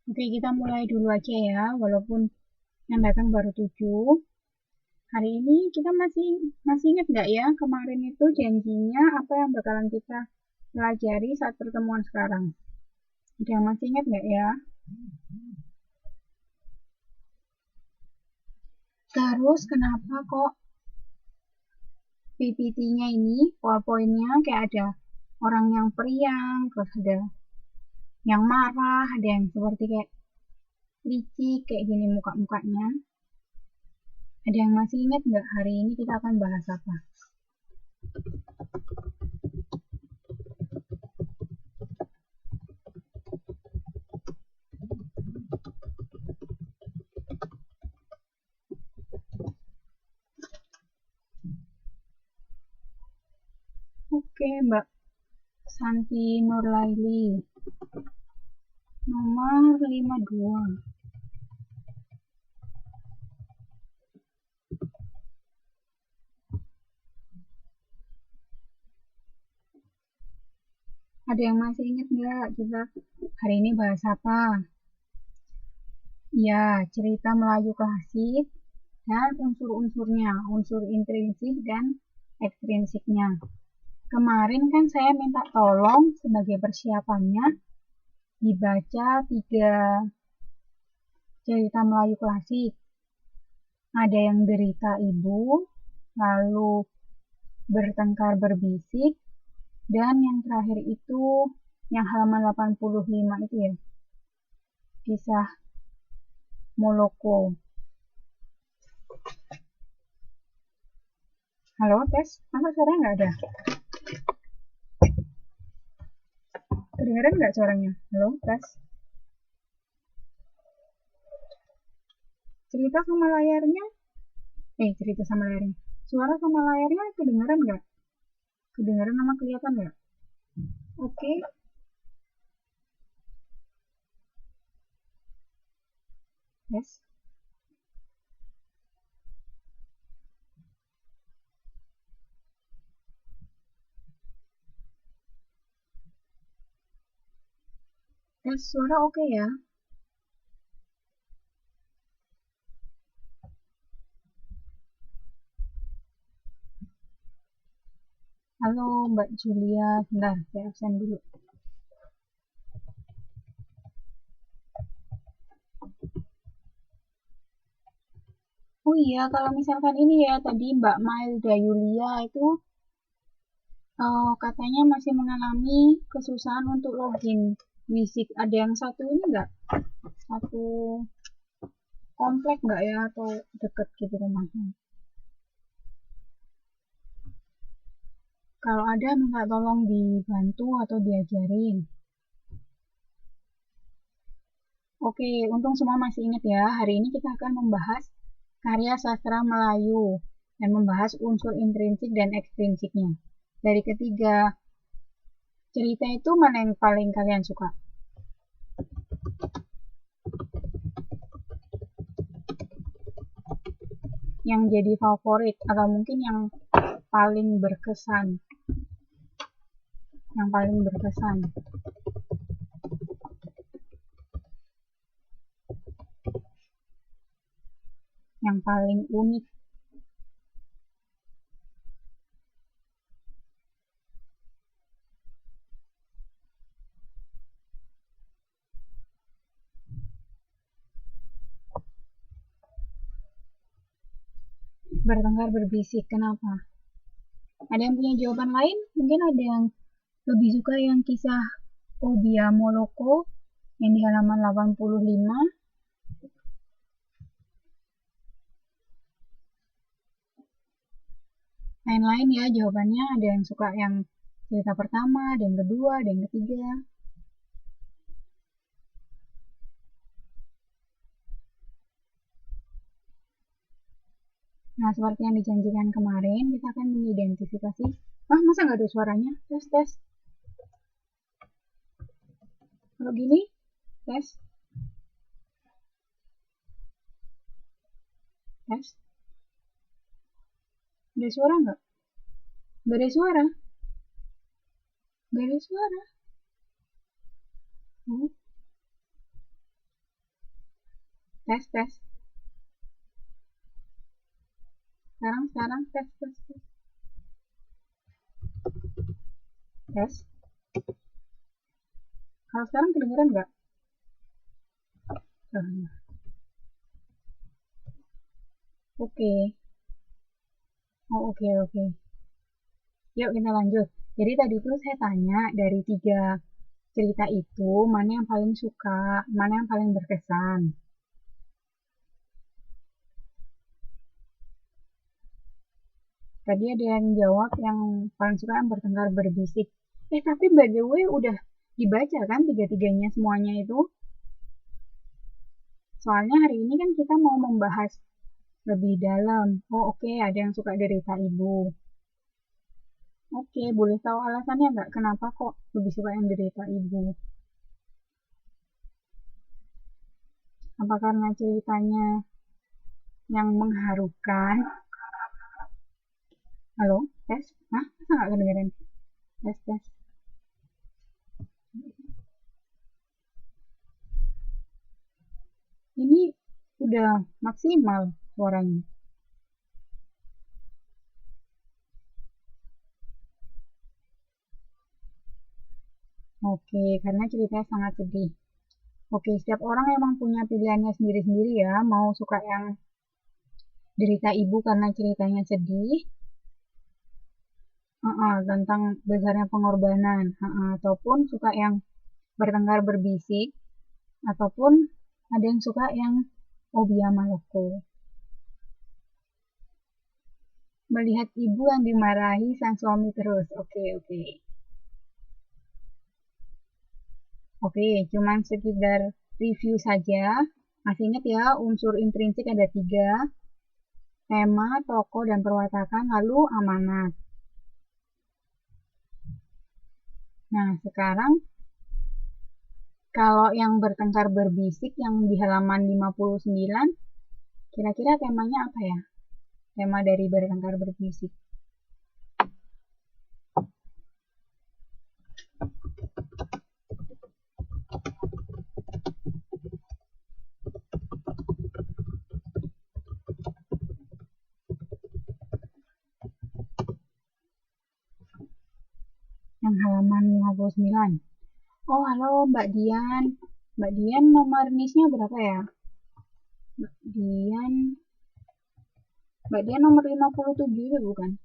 Oke, kita mulai dulu aja ya, walaupun yang datang baru 7. Hari ini kita masih ingat nggak ya, kemarin itu janjinya apa yang bakalan kita pelajari saat pertemuan sekarang? Ada yang masih ingat nggak ya? Terus kenapa kok PPT-nya ini, PowerPoint-nya kayak ada orang yang periang, terus ada yang marah, ada yang seperti kayak licik, kayak gini muka-mukanya. Ada yang masih ingat nggak hari ini kita akan bahas apa? Oke, Mbak Santi Nurlaili, nomor 52. Ada yang masih ingat nggak kita hari ini bahas apa? Ya, cerita Melayu klasik dan unsur-unsurnya, unsur intrinsik dan ekstrinsiknya. Kemarin kan saya minta tolong sebagai persiapannya dibaca 3 cerita Melayu klasik. Ada yang derita ibu, lalu bertengkar berbisik, dan yang terakhir itu yang halaman 85 itu ya, kisah Moloko. Halo, tes? Masa suaranya nggak ada? Kedengeran nggak suaranya? Halo, tes? Cerita sama layarnya? Cerita sama layarnya. Suara sama layarnya kedengeran nggak? Kedengeran sama kelihatan nggak? Oke. Yes. Tes suara oke ya? Halo Mbak Julia, bentar saya absen dulu. Oh iya, kalau misalkan ini ya tadi Mbak Mailda Yulia itu katanya masih mengalami kesusahan untuk login Wisik. Ada yang satu ini nggak? Satu komplek nggak ya atau deket gitu rumahnya? Kalau ada minta tolong dibantu atau diajarin. Oke, untung semua masih ingat ya. Hari ini kita akan membahas karya sastra Melayu dan membahas unsur intrinsik dan ekstrinsiknya. Dari ketiga cerita itu mana yang paling kalian suka? Yang jadi favorit atau mungkin yang paling berkesan? Yang paling berkesan. Yang paling unik. Bertengkar berbisik, kenapa? Ada yang punya jawaban lain? Mungkin ada yang lebih suka yang kisah Obia Moloko yang di halaman 85. Lain-lain ya jawabannya, ada yang suka yang cerita pertama, ada yang kedua, ada yang ketiga. Nah, seperti yang dijanjikan kemarin, kita akan mengidentifikasi. Masa nggak ada suaranya? Tes, tes. Kalau gini, tes. Tes. Ada suara nggak? Nggak ada suara. Nggak ada suara. Oh, Tes, tes. Sekarang, tes, tes, tes. Tes. Kalau sekarang kedengeran nggak? Oke. Oh, oke. Yuk kita lanjut. Jadi tadi tuh saya tanya dari 3 cerita itu, mana yang paling suka, mana yang paling berkesan. Tadi ada yang jawab yang paling suka yang bertengkar berbisik. Tapi by the way udah dibaca kan 3-3-nya semuanya itu? Soalnya hari ini kan kita mau membahas lebih dalam. Oh oke, ada yang suka derita ibu. Oke, boleh tahu alasannya nggak kenapa kok lebih suka yang derita ibu? Apa karena ceritanya yang mengharukan? Halo, tes? Hah? Masa nggak kedengeran? Tes, tes. Ini udah maksimal suaranya. Oke, karena ceritanya sangat sedih. Oke, setiap orang emang punya pilihannya sendiri-sendiri ya, mau suka yang derita ibu karena ceritanya sedih, tentang besarnya pengorbanan, ataupun suka yang bertengkar berbisik, ataupun ada yang suka yang Obia Maloko. Melihat ibu yang dimarahi sang suami terus. Oke, cuman sekedar review saja. Masih ingat ya, unsur intrinsik ada 3. Tema, tokoh, dan perwatakan, lalu amanat. Nah, sekarang kalau yang bertengkar berbisik yang di halaman 59, kira-kira temanya apa ya? Tema dari bertengkar berbisik. Yang halaman 59. Oh, halo Mbak Dian. Mbak Dian nomor NIS-nya berapa ya? Mbak Dian nomor 57 itu bukan?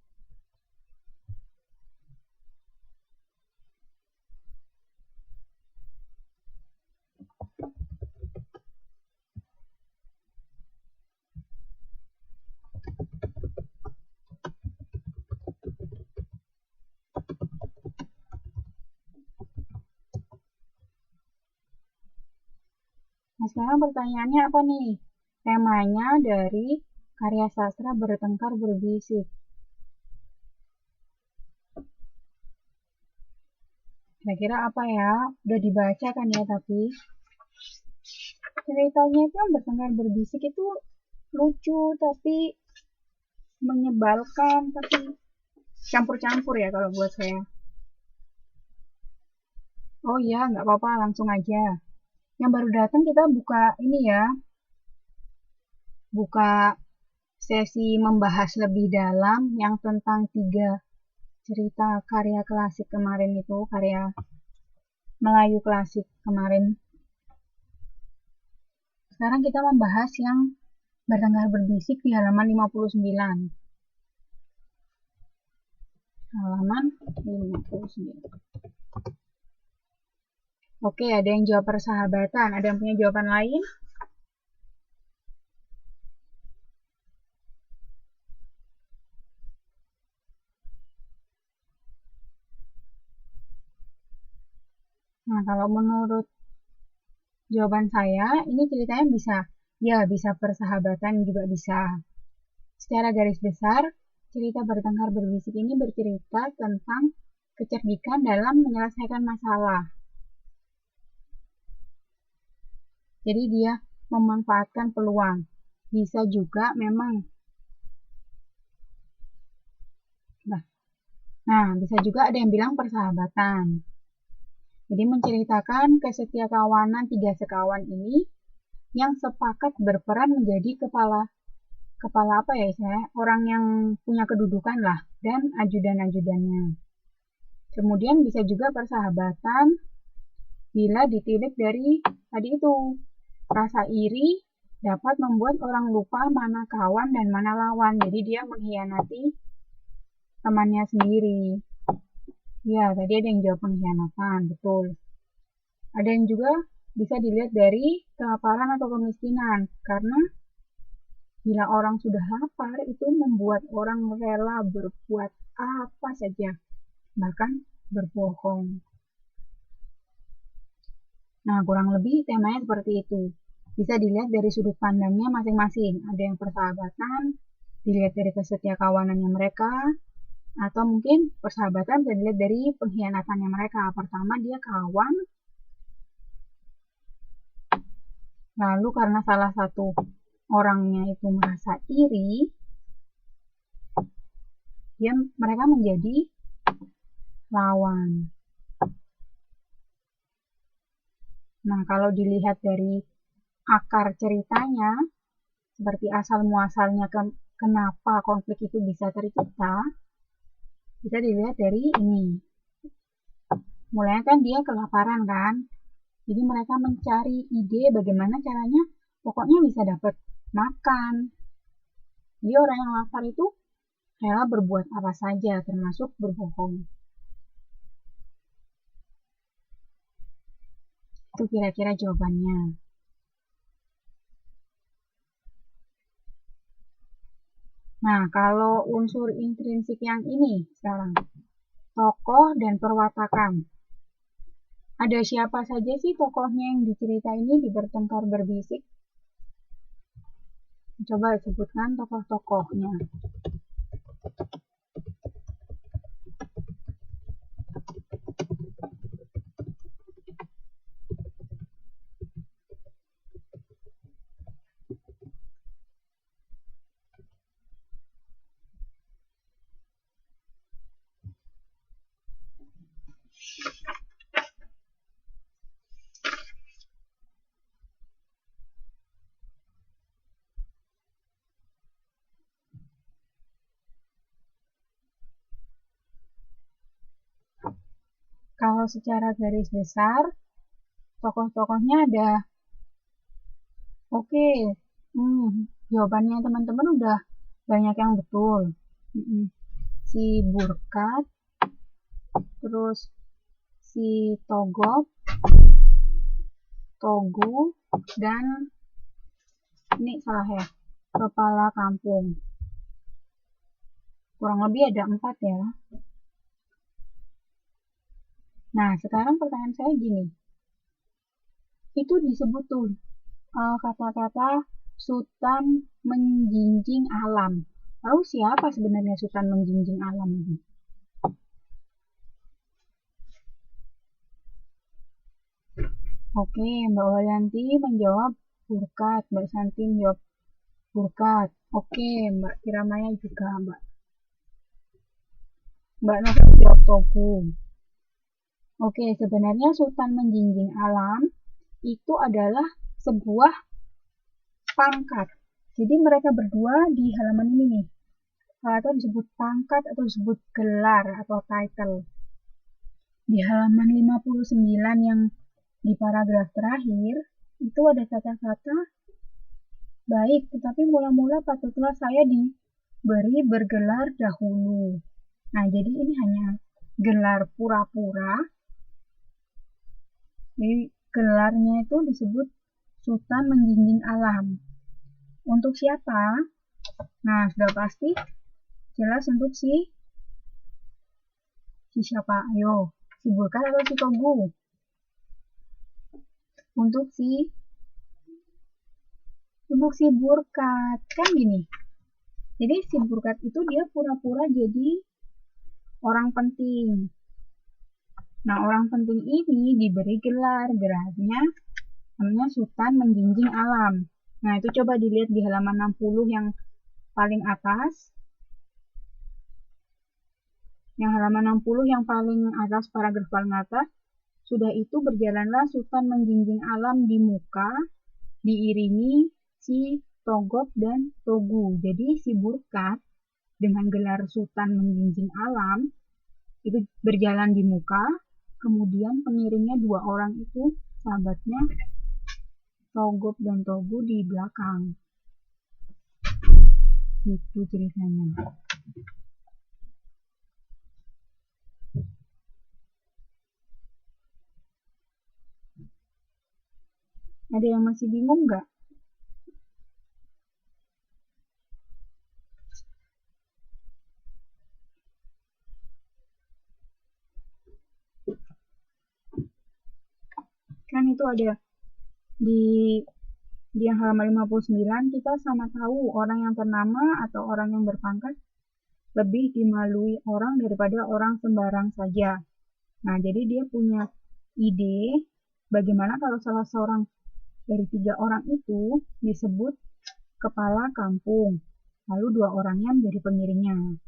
Nah, sekarang pertanyaannya apa nih? Temanya dari karya sastra bertengkar berbisik. Kira-kira apa ya? Udah dibaca kan ya tapi ceritanya itu yang bertengkar berbisik itu lucu tapi menyebalkan tapi campur-campur ya kalau buat saya. Oh iya, nggak apa-apa, langsung aja. Yang baru datang kita buka ini ya, buka sesi membahas lebih dalam yang tentang 3 cerita karya klasik kemarin itu, karya Melayu klasik kemarin. Sekarang kita membahas yang bertengkar berbisik di halaman 59. Halaman 59. Oke, ada yang jawab persahabatan. Ada yang punya jawaban lain? Nah, kalau menurut jawaban saya, ini ceritanya bisa persahabatan juga bisa. Secara garis besar, cerita bertengkar berbisik ini bercerita tentang kecerdikan dalam menyelesaikan masalah. Jadi dia memanfaatkan peluang. Bisa juga memang. Nah, bisa juga ada yang bilang persahabatan. Jadi menceritakan kesetiakawanan 3 sekawan ini yang sepakat berperan menjadi kepala apa ya istilahnya, orang yang punya kedudukan lah, dan ajudan-ajudannya. Kemudian bisa juga persahabatan bila ditilik dari tadi itu, rasa iri dapat membuat orang lupa mana kawan dan mana lawan. Jadi dia mengkhianati temannya sendiri. Ya, tadi ada yang jawab pengkhianatan, betul. Ada yang juga bisa dilihat dari kelaparan atau kemiskinan, karena bila orang sudah lapar itu membuat orang rela berbuat apa saja, bahkan berbohong. Nah, kurang lebih temanya seperti itu. Bisa dilihat dari sudut pandangnya masing-masing. Ada yang persahabatan, dilihat dari kesetia kawanannya mereka, atau mungkin persahabatan bisa dilihat dari pengkhianatannya mereka. Pertama, dia kawan, lalu karena salah satu orangnya itu merasa iri, mereka menjadi lawan. Nah, kalau dilihat dari akar ceritanya, seperti asal muasalnya kenapa konflik itu bisa tercipta, bisa dilihat dari ini. Mulanya kan dia kelaparan kan, jadi mereka mencari ide bagaimana caranya pokoknya bisa dapat makan. Jadi orang yang lapar itu rela berbuat apa saja, termasuk berbohong. Itu kira-kira jawabannya. Nah, kalau unsur intrinsik yang ini sekarang, tokoh dan perwatakan. Ada siapa saja sih tokohnya yang di cerita ini di Bertengkar Berbisik? Coba sebutkan tokoh-tokohnya. Kalau secara garis besar, tokoh-tokohnya ada. Oke, jawabannya teman-teman udah banyak yang betul. Si Burkat, terus si Togop, Togu, dan ini salah ya, kepala kampung. Kurang lebih ada 4 ya. Nah, sekarang pertanyaan saya gini. Itu disebut tuh kata-kata Sultan menjinjing alam. Lalu siapa sebenarnya Sultan menjinjing alam ini? Oke, Mbak Wayanti menjawab Burkat, Mbak Santi menjawab Burkat. Oke, Mbak Kiramaya juga, Mbak Nova menjawab Togu. Oke, sebenarnya Sultan menjinjing alam itu adalah sebuah pangkat. Jadi mereka berdua di halaman ini nih, atau disebut pangkat atau disebut gelar atau title. Di halaman 59 yang di paragraf terakhir, itu ada kata-kata baik, tetapi mula-mula patutlah saya diberi bergelar dahulu. Nah, jadi ini hanya gelar pura-pura. Jadi gelarnya itu disebut Sultan menjinjing alam. Untuk siapa? Nah, sudah pasti jelas untuk si siapa? Ayo, si Burkat atau si Togu? Untuk si Burkat. Kan gini. Jadi si Burkat itu dia pura-pura jadi orang penting. Nah, orang penting ini diberi gelarnya namanya Sultan menjinjing alam. Nah, itu coba dilihat di halaman 60 yang paling atas. Yang halaman 60 yang paling atas, paragraf paling atas. Sudah itu berjalanlah Sultan menjinjing alam di muka, diiringi si Togop dan Togu. Jadi si Burkat dengan gelar Sultan Menjinjing Alam itu berjalan di muka, kemudian pengiringnya 2 orang itu sahabatnya Togop dan Togu di belakang. Itu ceritanya. Ada yang masih bingung nggak? Kan itu ada di yang halaman 59 kita sama tahu orang yang ternama atau orang yang berpangkat lebih dimalui orang daripada orang sembarang saja. Nah, jadi dia punya ide bagaimana kalau salah seorang dari 3 orang itu disebut kepala kampung, lalu 2 orangnya menjadi pengiringnya.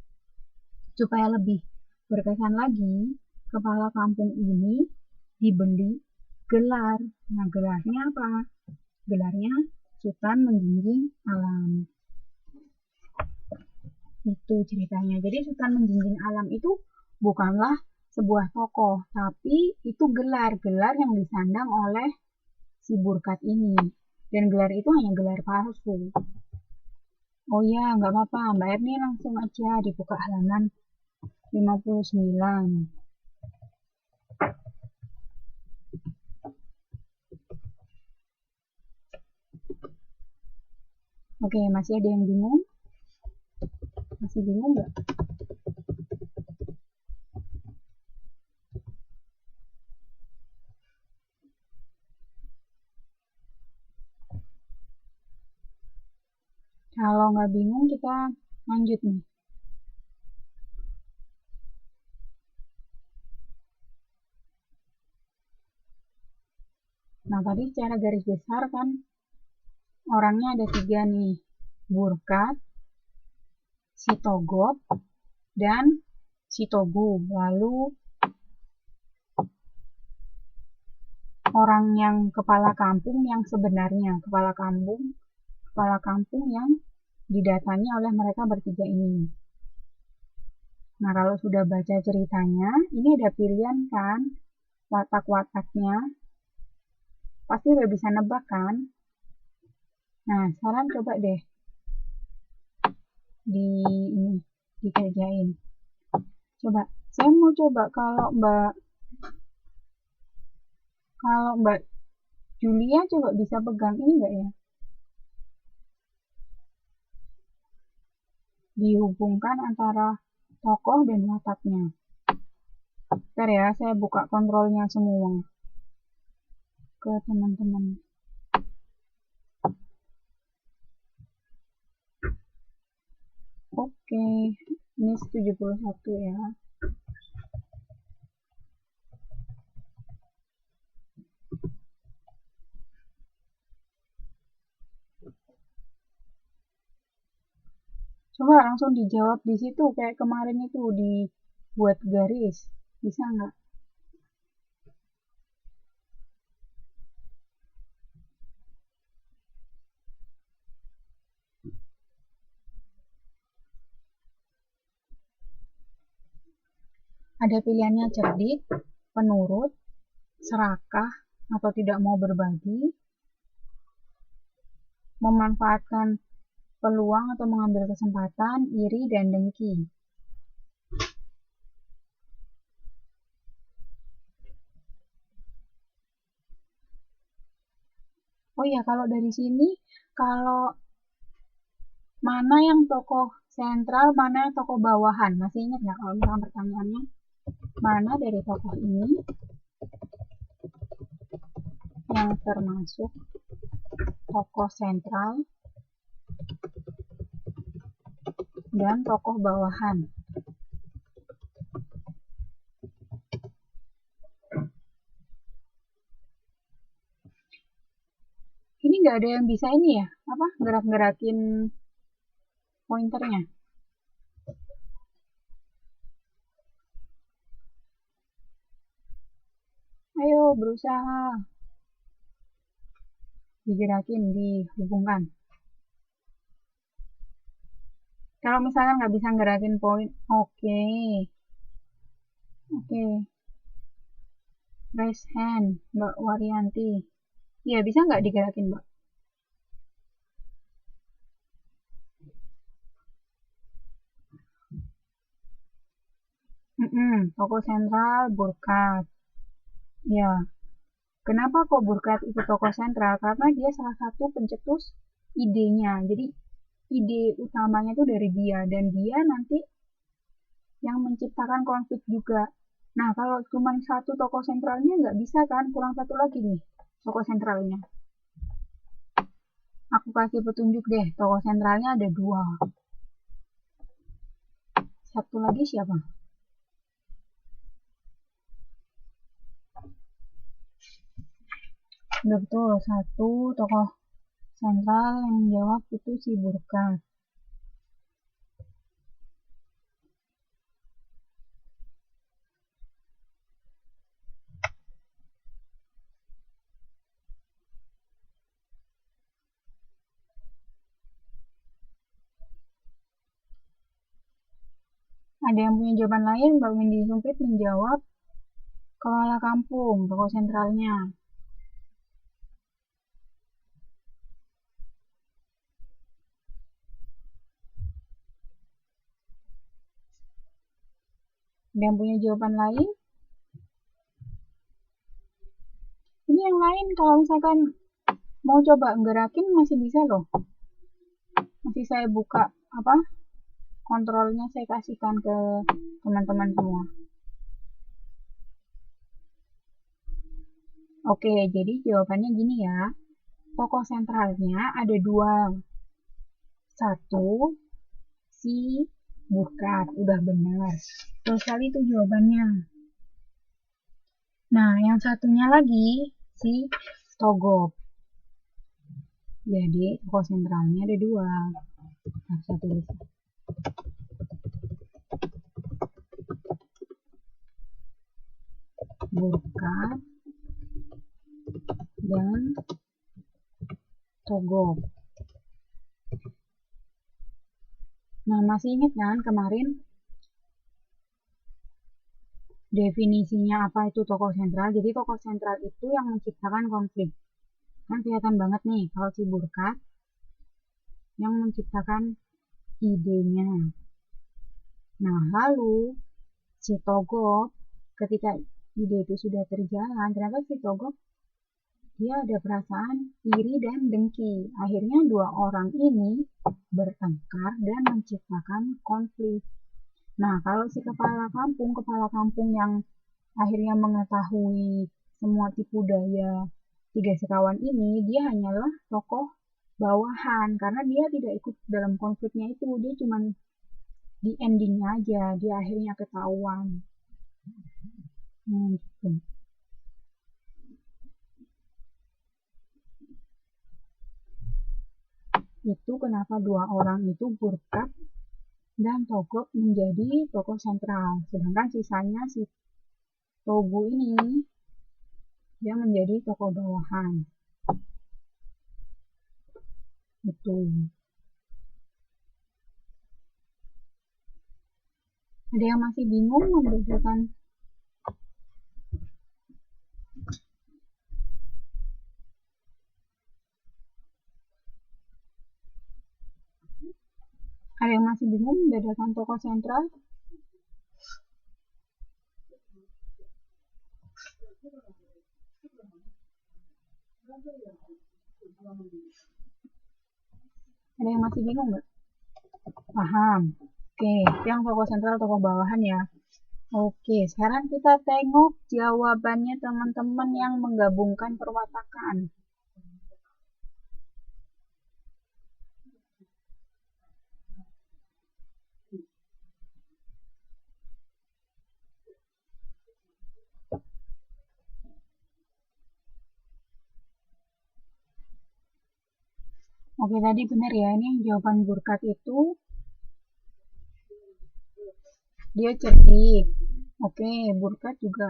Supaya lebih berkesan lagi, kepala kampung ini diberi gelar. Nah, gelarnya apa? Gelarnya Sultan Menjinjing Alam. Itu ceritanya. Jadi Sultan Menjinjing Alam itu bukanlah sebuah tokoh, tapi itu gelar yang disandang oleh si Burkat ini. Dan gelar itu hanya gelar palsu. Oh ya, nggak apa-apa. Mbak Erni langsung aja dibuka halaman 59. Oke, masih ada yang bingung? Masih bingung nggak? Kalau nggak bingung, kita lanjut nih. Nah, tadi secara garis besar kan orangnya ada 3 nih. Burkat, si Togop, dan si Togu. Lalu orang yang kepala kampung yang sebenarnya, kepala kampung yang didatangi oleh mereka bertiga ini. Nah, kalau sudah baca ceritanya, ini ada pilihan kan, watak-wataknya. Pasti udah bisa nebak kan? Nah, sekarang coba deh dikerjain. Coba, saya mau coba kalau Mbak Julia coba bisa pegang ini nggak ya? Dihubungkan antara tokoh dan wataknya. Bentar ya, saya buka kontrolnya semua ke teman-teman. Oke, ini 71 ya. Coba langsung dijawab di situ kayak kemarin itu dibuat garis. Bisa nggak? Ada pilihannya cerdik, penurut, serakah, atau tidak mau berbagi, memanfaatkan peluang atau mengambil kesempatan, iri, dan dengki. Oh iya, kalau dari sini, kalau mana yang tokoh sentral, mana yang tokoh bawahan? Masih ingat nggak kalau misalnya pertanyaannya? Mana dari tokoh ini yang termasuk tokoh sentral dan tokoh bawahan? Ini nggak ada yang bisa ini ya, apa gerak-gerakin pointernya? Ayo berusaha. digerakin, dihubungkan. Kalau misalkan nggak bisa gerakin poin, oke. Raise hand, Mbak Waryanti. Iya, bisa nggak digerakin, Mbak? Toko sentral, Burkat. Ya, kenapa kok Burkat itu toko sentral? Karena dia salah satu pencetus idenya. Jadi, ide utamanya itu dari dia. Dan dia nanti yang menciptakan konflik juga. Nah, kalau cuma satu toko sentralnya nggak bisa kan? Kurang satu lagi nih, toko sentralnya. Aku kasih petunjuk deh, toko sentralnya ada 2. Satu lagi siapa? Udah betul, satu tokoh sentral yang jawab itu si Burkat. Ada yang punya jawaban lain? Mbak Windy Sumpit menjawab kepala kampung, tokoh sentralnya. Ada yang punya jawaban lain? Ini yang lain kalau misalkan mau coba gerakin masih bisa loh. Masih saya buka kontrolnya, saya kasihkan ke teman-teman semua. Oke, jadi jawabannya gini ya. Tokoh sentralnya ada 2. Satu, si Burkat. Udah benar. Terus kali itu jawabannya. Nah, yang satunya lagi si Togop. Jadi, tokoh sentralnya ada 2. Nah, saya tulis. Burkat dan Togop. Nah, masih ingat kan kemarin definisinya apa itu tokoh sentral? Jadi tokoh sentral itu yang menciptakan konflik. Kan kelihatan banget nih kalau si Burkat yang menciptakan idenya. Nah, lalu si Togop ketika ide itu sudah terjalan, ternyata si Togop dia ada perasaan iri dan dengki. Akhirnya 2 orang ini bertengkar dan menciptakan konflik. Nah, kalau si kepala kampung yang akhirnya mengetahui semua tipu daya 3 sekawan ini, dia hanyalah tokoh bawahan karena dia tidak ikut dalam konfliknya itu. Dia cuma di endingnya aja, dia akhirnya ketahuan. Gitu. Itu kenapa 2 orang itu Burkat dan Togop menjadi tokoh sentral, sedangkan sisanya si Togu ini dia menjadi tokoh bawahan. Itu. Ada yang masih bingung membedakan tokoh sentral? Ada yang masih bingung nggak? Paham? Oke, yang tokoh sentral, tokoh bawahan ya. Oke, sekarang kita tengok jawabannya teman-teman yang menggabungkan perwatakan. Oke, tadi benar ya, ini jawaban Burkat itu dia cerdik. Oke, Burkat juga.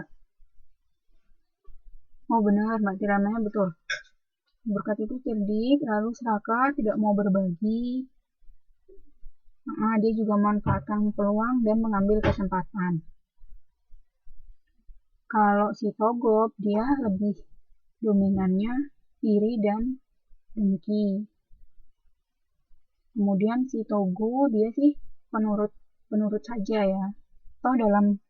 Oh benar, Mbak Tiramanya betul. Burkat itu cerdik, lalu serakah, tidak mau berbagi. Dia juga memanfaatkan peluang dan mengambil kesempatan. Kalau si Togop, dia lebih dominannya iri dan dengki. Kemudian si Togu, dia sih penurut saja ya. Toh dalam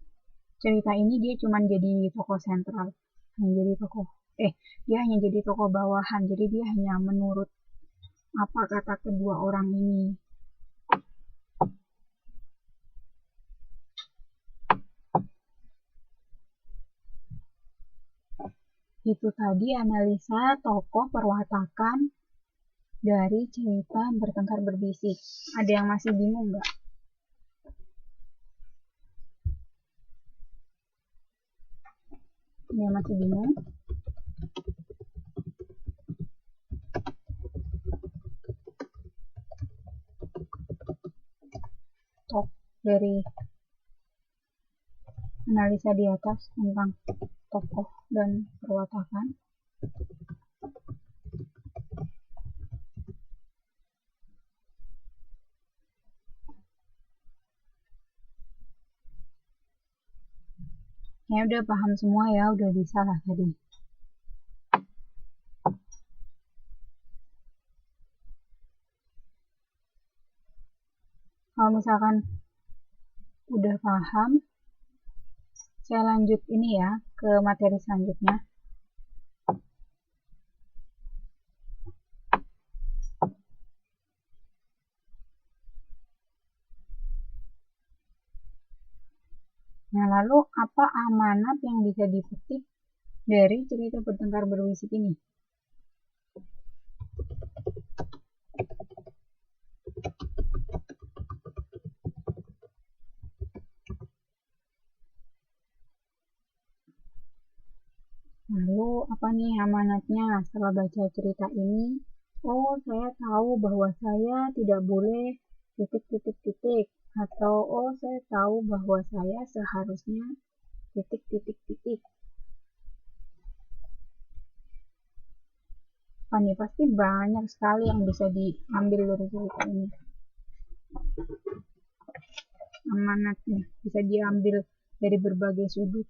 cerita ini dia cuma jadi tokoh sentral, dia hanya jadi tokoh bawahan, jadi dia hanya menurut apa kata kedua orang ini. Itu tadi analisa tokoh perwatakan dari cerita Bertengkar Berbisik. Ada yang masih bingung nggak? Yang masih bingung? Dari analisa di atas tentang tokoh dan perwatakan. Ya udah paham semua ya, udah bisa lah tadi. Kalau misalkan udah paham, saya lanjut ini ya ke materi selanjutnya. Nah, lalu apa amanat yang bisa dipetik dari cerita Bertengkar Berbisik ini? Lalu apa nih amanatnya setelah baca cerita ini? Oh, saya tahu bahwa saya tidak boleh titik-titik-titik. Atau, oh, saya tahu bahwa saya seharusnya titik-titik-titik. Pasti banyak sekali yang bisa diambil dari cerita ini. Amanatnya bisa diambil dari berbagai sudut.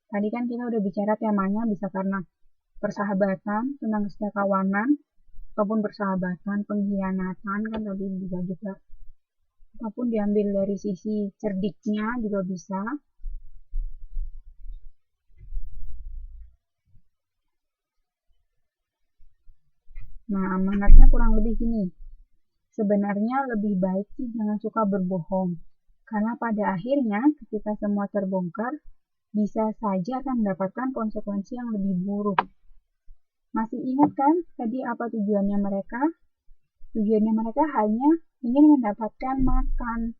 Tadi kan kita udah bicara temanya bisa karena persahabatan, tentang kesetiakawanan, ataupun persahabatan, pengkhianatan kan tadi bisa juga. Ataupun diambil dari sisi cerdiknya juga bisa. Nah, amanatnya kurang lebih gini. Sebenarnya lebih baik sih jangan suka berbohong. Karena pada akhirnya ketika semua terbongkar, bisa saja akan mendapatkan konsekuensi yang lebih buruk. Masih ingat kan tadi apa tujuannya mereka? Tujuannya mereka hanya ingin mendapatkan makan.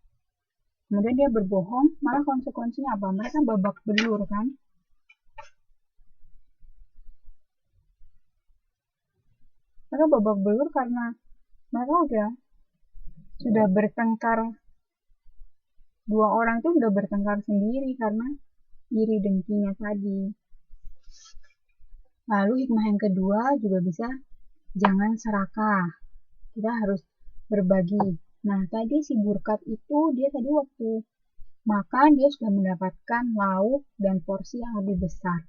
Kemudian dia berbohong, malah konsekuensinya apa? Mereka babak belur kan? Mereka babak belur karena mereka sudah bertengkar. Dua orang itu sudah bertengkar sendiri karena iri dengkinya tadi. Lalu hikmah yang kedua juga bisa jangan serakah. Kita harus berbagi. Nah, tadi si Burkat itu dia tadi waktu makan dia sudah mendapatkan lauk dan porsi yang lebih besar.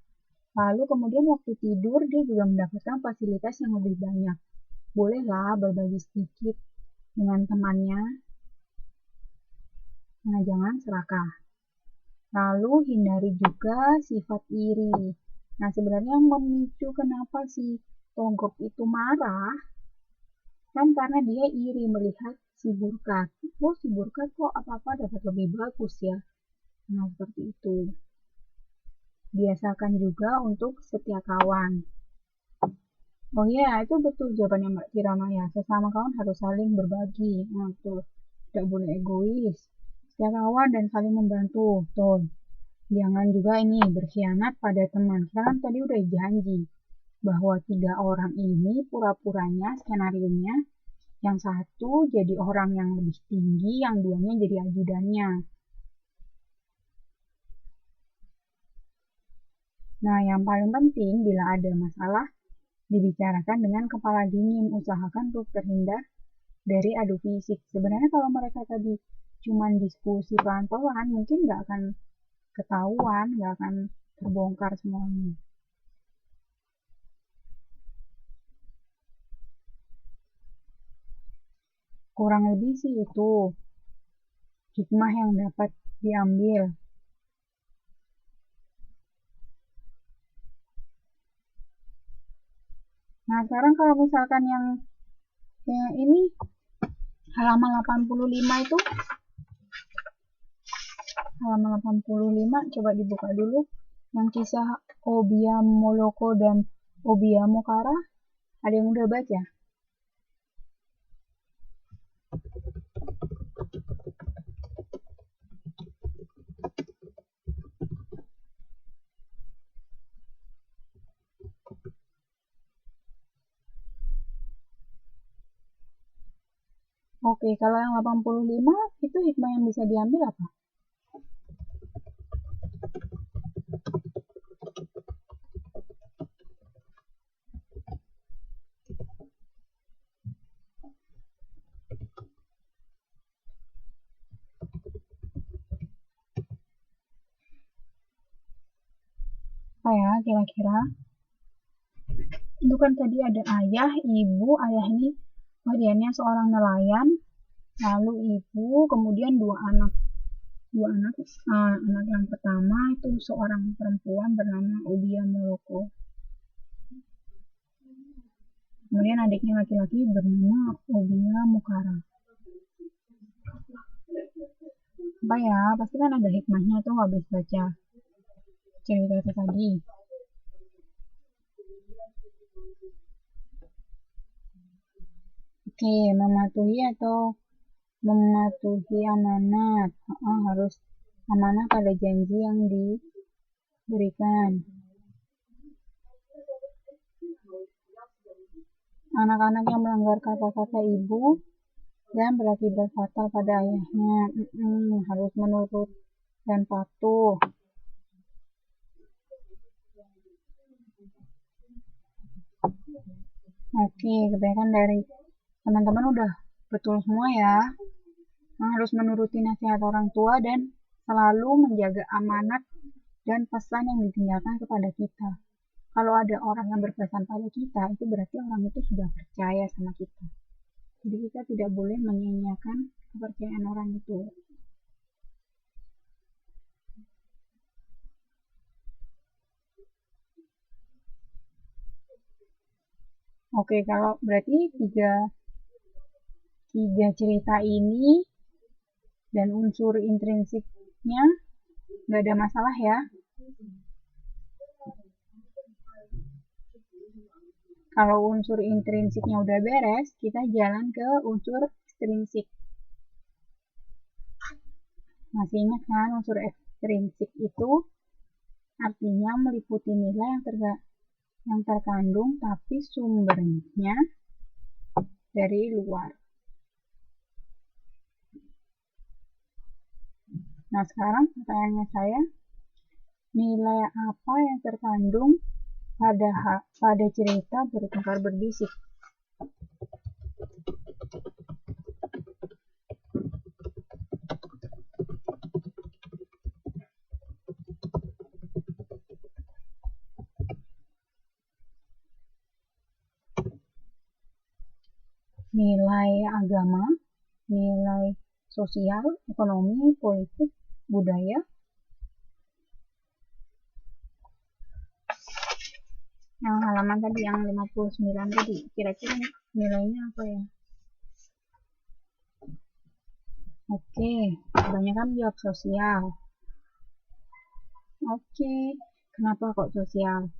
Lalu kemudian waktu tidur dia juga mendapatkan fasilitas yang lebih banyak. Bolehlah berbagi sedikit dengan temannya. Nah, jangan serakah. Lalu hindari juga sifat iri. Nah, sebenarnya yang memicu kenapa si Togop itu marah kan karena dia iri melihat si Burkat. Oh, si Burkat kok apa-apa dapat lebih bagus ya. Nah, seperti itu. Biasakan juga untuk setia kawan. Oh iya, itu betul jawabannya Mbak Kirana ya. Sesama kawan harus saling berbagi. Nah, betul. Tidak boleh egois. Setia kawan dan saling membantu. Betul. Jangan juga ini berkhianat pada teman. Kita kan tadi udah janji bahwa 3 orang ini pura-puranya skenarionya yang satu jadi orang yang lebih tinggi, yang duanya jadi ajudannya. Nah, yang paling penting bila ada masalah, dibicarakan dengan kepala dingin. Usahakan untuk terhindar dari adu fisik. Sebenarnya kalau mereka tadi cuman diskusi pelan-pelan, mungkin nggak akan ketahuan, nggak akan terbongkar semuanya. Kurang lebih sih itu hikmah yang dapat diambil. Nah, sekarang kalau misalkan yang ini halaman 85 itu, halaman 85 coba dibuka dulu. Yang kisah Obiamoloko dan Obiamokara, ada yang udah baca? Oke, kalau yang 85 itu hikmah yang bisa diambil apa? Apa ya kira-kira? Itu kan tadi ada ayah, ibu, ayah ini dia seorang nelayan, lalu ibu, kemudian dua anak. Anak yang pertama itu seorang perempuan bernama Obiamoloko. Kemudian adiknya laki-laki bernama Obiamokara. Apa ya? Pasti kan ada hikmahnya tuh habis baca cerita tadi. Oke, mematuhi atau mematuhi amanat. Harus amanah pada janji yang diberikan. Anak-anak yang melanggar kata-kata ibu dan berakibat fatal pada ayahnya harus menurut dan patuh. Oke, kebanyakan dari teman-teman udah betul semua ya. Harus menuruti nasihat orang tua dan selalu menjaga amanat dan pesan yang ditinggalkan kepada kita. Kalau ada orang yang berpesan pada kita, itu berarti orang itu sudah percaya sama kita. Jadi kita tidak boleh menyia-nyiakan kepercayaan orang itu. Oke, kalau berarti tiga cerita ini dan unsur intrinsiknya nggak ada masalah ya. Kalau unsur intrinsiknya udah beres, kita jalan ke unsur ekstrinsik. Masih ingat kan unsur ekstrinsik itu artinya meliputi nilai yang terkandung tapi sumbernya dari luar. Nah, sekarang pertanyaannya saya, nilai apa yang terkandung pada cerita Bertengkar Berbisik? Nilai agama, nilai sosial, ekonomi, politik, budaya. Yang halaman tadi yang 59 tadi, kira-kira nilainya apa ya? Oke, kebanyakan jawab sosial. Oke, kenapa kok sosial?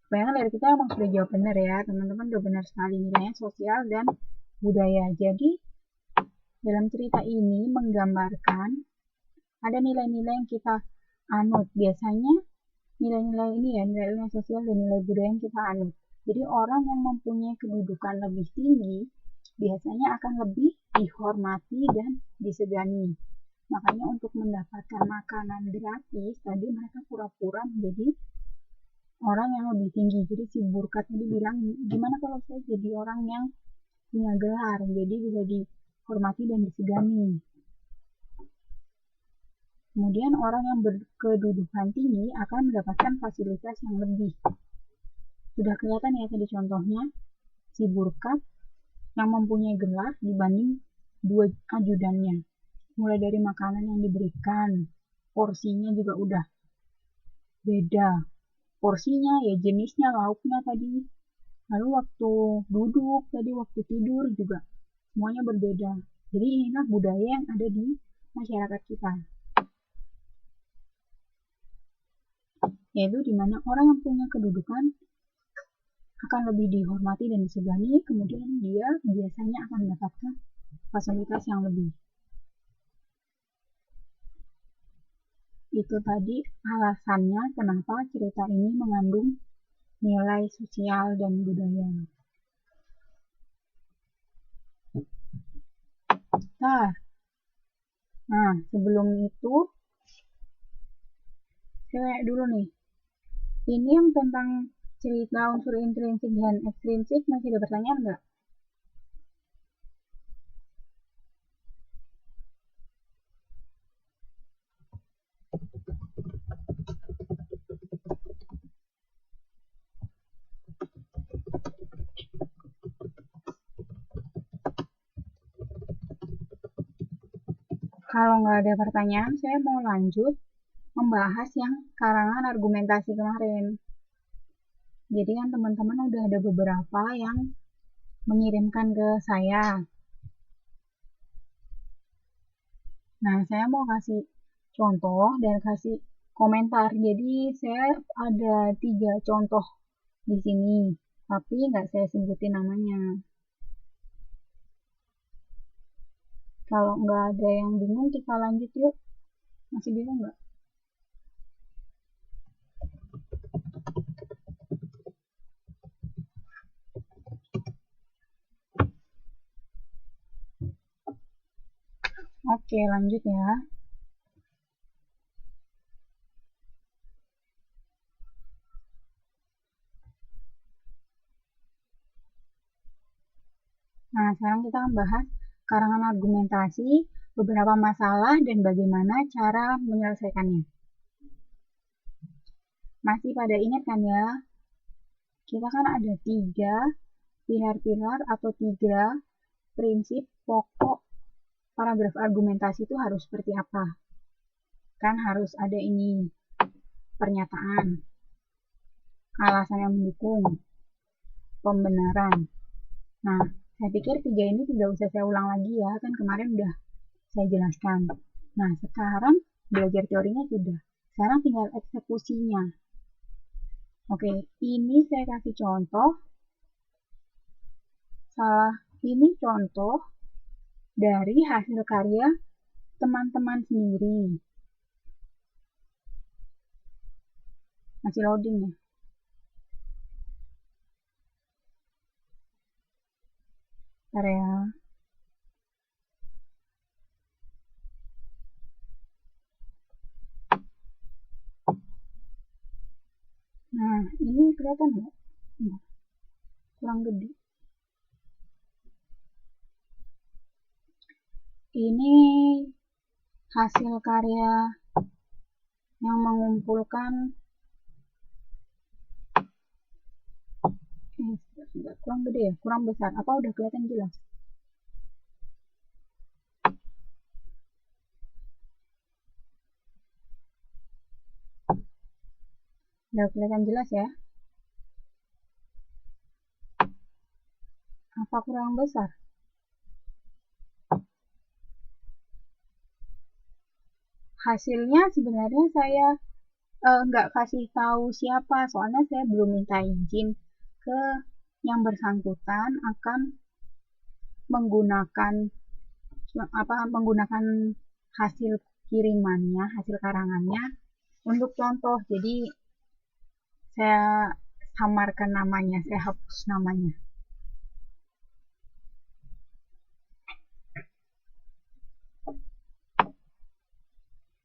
Kebanyakan dari kita emang sudah jawab benar ya, teman-teman udah benar sekali, nilainya sosial dan budaya. Jadi dalam cerita ini menggambarkan ada nilai-nilai yang kita anut. Biasanya nilai-nilai ini ya, nilai-nilai sosial dan nilai budaya yang kita anut. Jadi orang yang mempunyai kedudukan lebih tinggi biasanya akan lebih dihormati dan disegani. Makanya untuk mendapatkan makanan gratis tadi mereka pura-pura menjadi orang yang lebih tinggi. Jadi si Burkat tadi bilang, gimana kalau saya jadi orang yang punya gelar, jadi bisa dihormati dan disegani. Kemudian orang yang berkedudukan tinggi akan mendapatkan fasilitas yang lebih. Sudah kelihatan ya tadi contohnya, si Burkat yang mempunyai gelar dibanding dua ajudannya. Mulai dari makanan yang diberikan, porsinya juga udah beda. Porsinya ya jenisnya, lauknya tadi. Lalu waktu duduk tadi, waktu tidur juga semuanya berbeda. Jadi inilah budaya yang ada di masyarakat kita. Yaitu dimana orang yang punya kedudukan akan lebih dihormati dan disegani, kemudian dia biasanya akan mendapatkan fasilitas yang lebih. Itu tadi alasannya kenapa cerita ini mengandung nilai sosial dan budaya. Nah, sebelum itu saya dulu nih. Ini yang tentang cerita unsur intrinsik dan ekstrinsik masih ada pertanyaan nggak? Kalau nggak ada pertanyaan, saya mau lanjut membahas yang karangan argumentasi kemarin. Jadi kan teman-teman udah ada beberapa yang mengirimkan ke saya. Nah, saya mau kasih contoh dan kasih komentar. Jadi saya ada 3 contoh di sini, tapi nggak saya sebutin namanya. Kalau nggak ada yang bingung, kita lanjut yuk. Masih bingung nggak? Oke, lanjut ya. Nah, sekarang kita akan bahas karangan argumentasi, beberapa masalah, dan bagaimana cara menyelesaikannya. Masih pada ingat kan ya? Kita kan ada 3 pilar-pilar atau 3 prinsip pokok paragraf argumentasi itu harus seperti apa? Kan harus ada ini, pernyataan, alasan yang mendukung, pembenaran. Nah, saya pikir 3 ini tidak usah saya ulang lagi ya, kan kemarin udah saya jelaskan. Nah, sekarang belajar teorinya sudah. Sekarang tinggal eksekusinya. Oke, ini saya kasih contoh. Ini contoh dari hasil karya teman-teman sendiri. Masih loading ya. Bentar ya. Nah, ini kelihatan nggak? Kurang gede. Ini hasil karya yang mengumpulkan kurang gede ya, kurang besar. Apa udah kelihatan jelas? Udah kelihatan jelas ya? Apa kurang besar? Hasilnya sebenarnya saya nggak kasih tahu siapa, soalnya saya belum minta izin ke yang bersangkutan akan menggunakan hasil kirimannya, hasil karangannya untuk contoh. Jadi saya samarkan namanya, saya hapus namanya.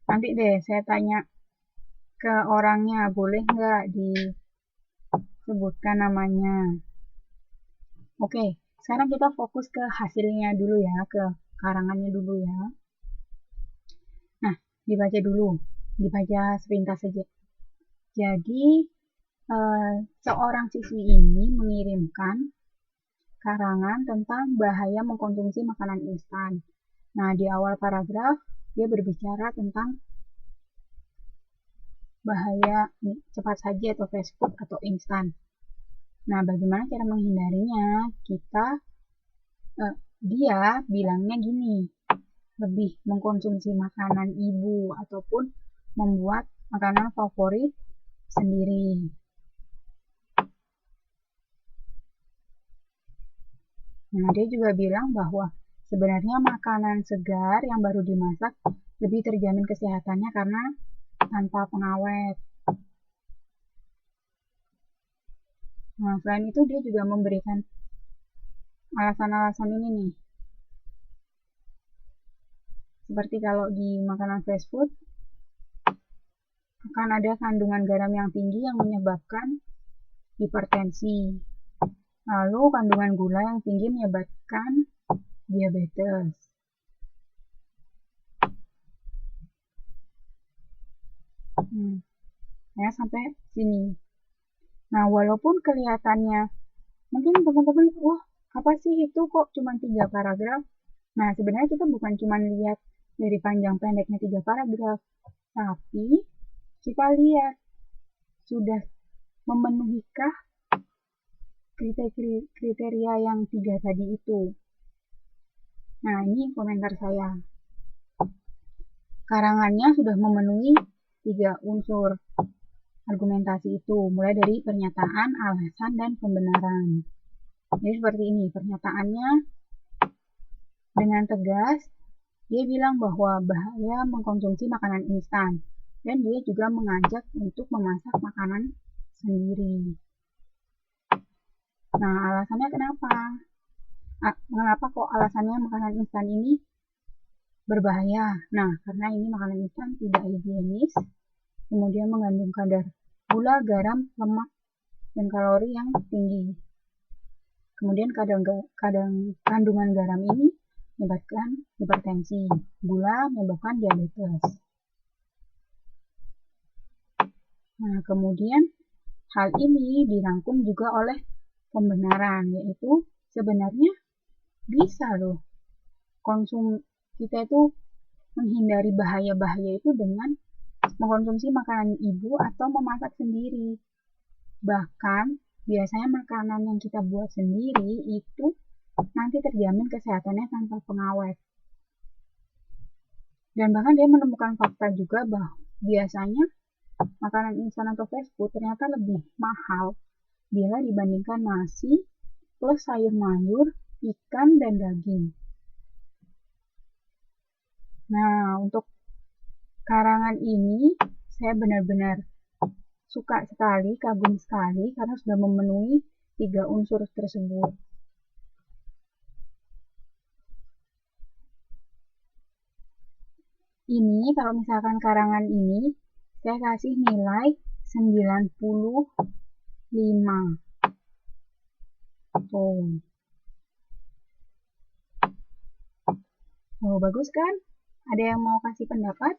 Nanti deh saya tanya ke orangnya, boleh nggak sebutkan namanya. Oke, sekarang kita fokus ke hasilnya dulu ya, ke karangannya dulu ya. Nah, dibaca dulu, dibaca sepintas saja. Jadi, seorang siswi ini mengirimkan karangan tentang bahaya mengkonsumsi makanan instan. Nah, di awal paragraf, dia berbicara tentang bahaya cepat saji atau fast food atau instan. Nah, bagaimana cara menghindarinya? Dia bilangnya gini, lebih mengkonsumsi makanan ibu ataupun membuat makanan favorit sendiri. Nah, dia juga bilang bahwa sebenarnya makanan segar yang baru dimasak lebih terjamin kesehatannya karena tanpa pengawet. Nah, selain itu dia juga memberikan alasan-alasan ini nih. Seperti kalau di makanan fast food, akan ada kandungan garam yang tinggi yang menyebabkan hipertensi. Lalu kandungan gula yang tinggi menyebabkan diabetes. Ya, sampai sini. Nah, walaupun kelihatannya mungkin teman-teman, wah, apa sih itu kok cuma 3 paragraf? Nah, sebenarnya kita bukan cuma lihat dari panjang pendeknya 3 paragraf, tapi kita lihat sudah memenuhikah kriteria yang 3 tadi itu. Nah, ini komentar saya. Karangannya sudah memenuhi 3 unsur argumentasi itu, mulai dari pernyataan, alasan, dan pembenaran. Jadi seperti ini, pernyataannya dengan tegas, dia bilang bahwa bahaya mengkonsumsi makanan instan, dan dia juga mengajak untuk memasak makanan sendiri. Nah, alasannya kenapa? Mengapa kok alasannya makanan instan ini berbahaya? Nah, karena ini makanan instan tidak higienis, kemudian mengandung kadar gula, garam, lemak, dan kalori yang tinggi. Kemudian kandungan garam ini menyebabkan hipertensi, gula menyebabkan diabetes. Nah, kemudian hal ini dirangkum juga oleh pembenaran, yaitu sebenarnya bisa loh kita itu menghindari bahaya-bahaya itu dengan mengkonsumsi makanan ibu atau memasak sendiri. Bahkan biasanya makanan yang kita buat sendiri itu nanti terjamin kesehatannya tanpa pengawet. Dan bahkan dia menemukan fakta juga bahwa biasanya makanan instan atau fast food ternyata lebih mahal bila dibandingkan nasi plus sayur mayur, ikan, dan daging. Nah, untuk karangan ini saya benar-benar suka sekali, kagum sekali karena sudah memenuhi 3 unsur tersebut. Ini kalau misalkan karangan ini saya kasih nilai 95. Oh, bagus kan? Ada yang mau kasih pendapat?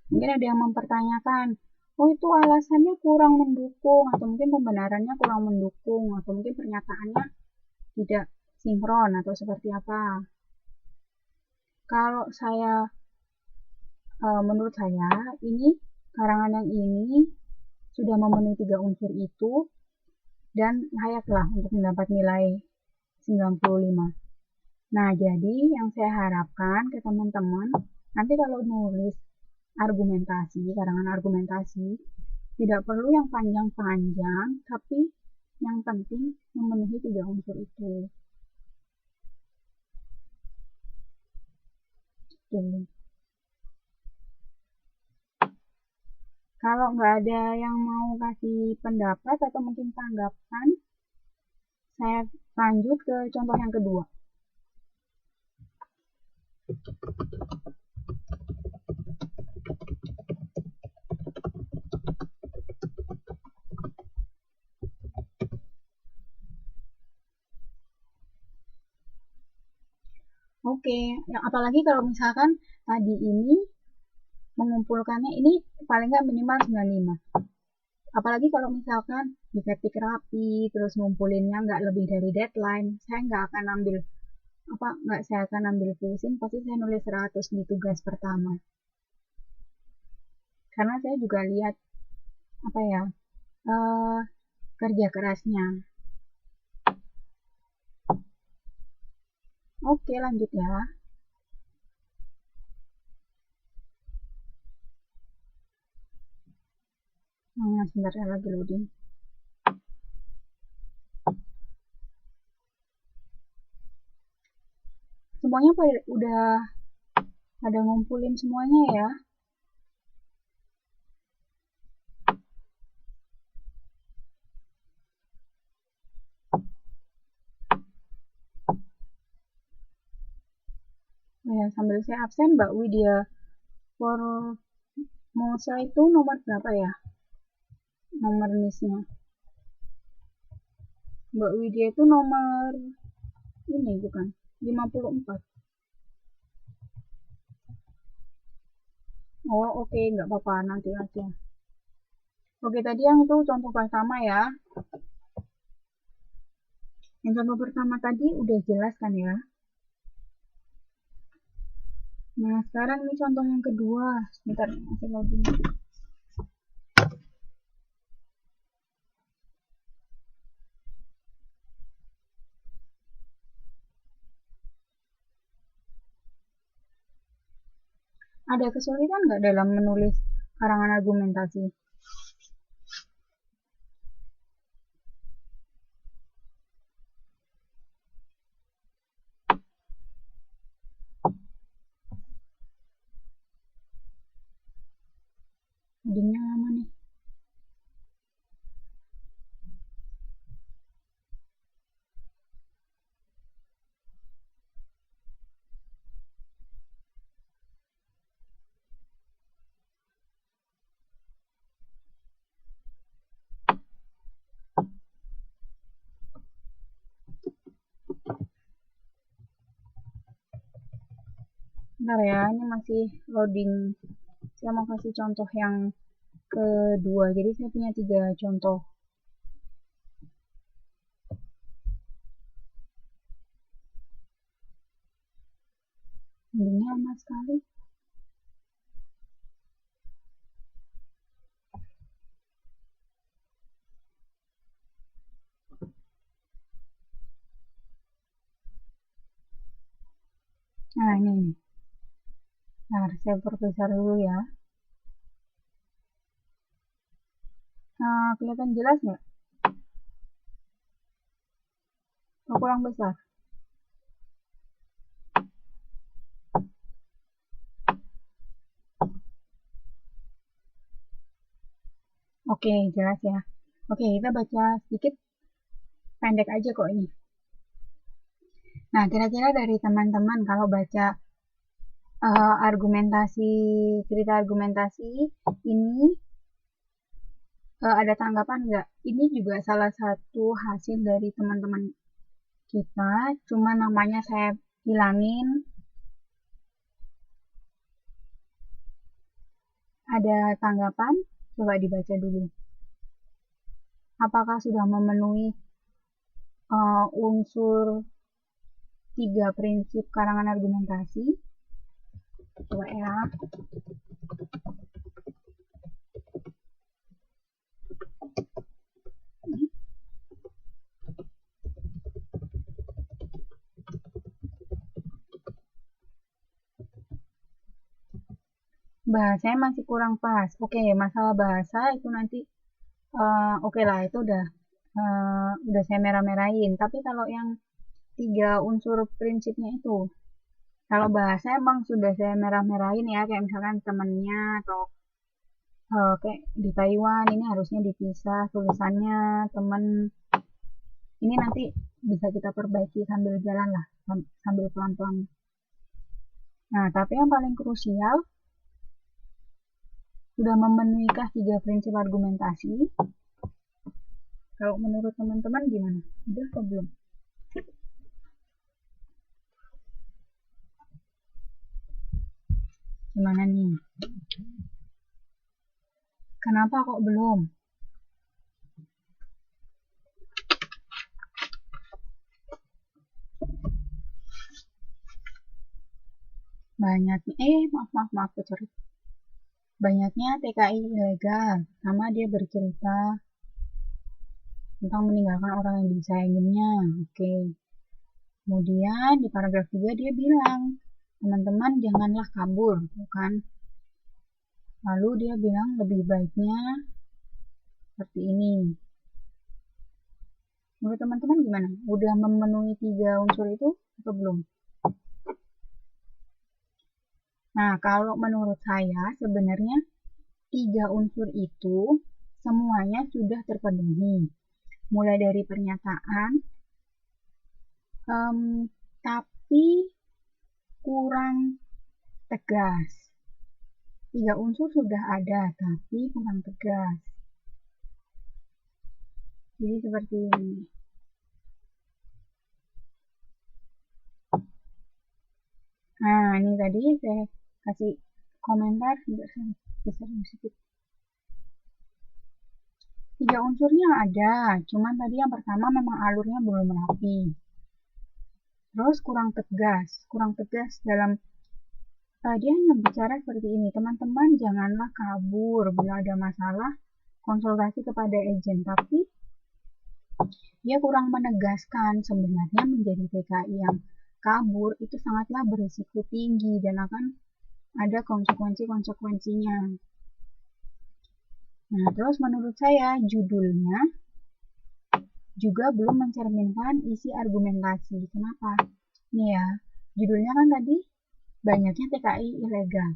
Mungkin ada yang mempertanyakan, oh itu alasannya kurang mendukung, atau mungkin pembenarannya kurang mendukung, atau mungkin pernyataannya tidak sinkron, atau seperti apa. Kalau menurut saya, ini karangan yang ini sudah memenuhi 3 unsur itu, dan layaklah untuk mendapat nilai 95. Nah, jadi yang saya harapkan ke teman-teman, nanti kalau nulis karangan argumentasi, tidak perlu yang panjang-panjang, tapi yang penting memenuhi 3 unsur itu. Kalau nggak ada yang mau kasih pendapat atau mungkin tanggapan, saya lanjut ke contoh yang kedua. Oke, ya, apalagi kalau misalkan tadi ini mengumpulkannya ini paling nggak minimal 95. Apalagi kalau misalkan diketik rapi, terus ngumpulinnya nggak lebih dari deadline, saya nggak akan ambil nggak saya akan ambil pusing, pasti saya nulis 100 di tugas pertama. Karena saya juga lihat apa ya eh, kerja kerasnya. Oke, lanjut ya. Nah, sebentar ya lagi loading. Semuanya udah pada ngumpulin semuanya ya. Oh ya, sambil saya absen, Mbak Widya Formosa itu nomor berapa ya? Nomor NIS-nya. Mbak Widya itu nomor ini bukan? 54. Oh, oke, nggak apa-apa, nanti aja. Oke, tadi yang itu contoh pertama ya. Yang contoh pertama tadi udah jelas kan ya? Nah, sekarang nih contoh yang kedua. Sebentar, masih loading. Ada kesulitan nggak dalam menulis karangan argumentasi? Loadingnya lama nih. Bentar ya, ini masih loading. Saya mau kasih contoh yang kedua. Jadi saya punya 3 contoh. Loadingnya lama sekali. Nah, ini. Nah, saya perbesar dulu ya. Nah, kelihatan jelas nggak? Mau kurang besar? Oke, jelas ya. Oke, kita baca sedikit, pendek aja kok ini. Nah, kira-kira dari teman-teman kalau baca cerita argumentasi ini ada tanggapan nggak? Ini juga salah satu hasil dari teman-teman kita, cuma namanya saya hilangin. Ada tanggapan? Coba dibaca dulu. Apakah sudah memenuhi unsur 3 prinsip karangan argumentasi? Coba ya. Bahasanya masih kurang pas. Oke, masalah bahasa itu nanti oke lah, itu udah saya merah-merahin. Tapi kalau yang 3 unsur prinsipnya itu, kalau bahasa emang sudah saya merah-merahin ya, kayak misalkan temennya atau kayak di Taiwan ini harusnya dipisah tulisannya temen. Ini nanti bisa kita perbaiki sambil jalan lah, sambil pelan-pelan. Nah, tapi yang paling krusial, sudah memenuhikah 3 prinsip argumentasi? Kalau menurut teman-teman gimana? Udah atau belum? Gimana nih? Kenapa kok belum? Banyaknya, maaf, sorry. Banyaknya TKI ilegal, sama dia bercerita tentang meninggalkan orang yang disayanginya. Oke. Kemudian di paragraf 3 dia bilang, teman-teman janganlah kabur, bukan? Lalu dia bilang lebih baiknya seperti ini. Menurut teman-teman gimana? Udah memenuhi 3 unsur itu atau belum? Nah, kalau menurut saya sebenarnya 3 unsur itu semuanya sudah terpenuhi. Mulai dari pernyataan, tapi kurang tegas. 3 unsur sudah ada, tapi kurang tegas. Jadi seperti ini. Nah, ini tadi saya kasih komentar besar sedikit. 3 unsurnya ada, cuman tadi yang pertama memang alurnya belum rapi. Terus kurang tegas dalam dia hanya bicara seperti ini, teman-teman janganlah kabur bila ada masalah konsultasi kepada agen, tapi dia kurang menegaskan sebenarnya menjadi TKI yang kabur itu sangatlah berisiko tinggi dan akan ada konsekuensinya. Nah, terus menurut saya judulnya juga belum mencerminkan isi argumentasi. Kenapa? Nih ya, judulnya kan tadi banyaknya TKI ilegal.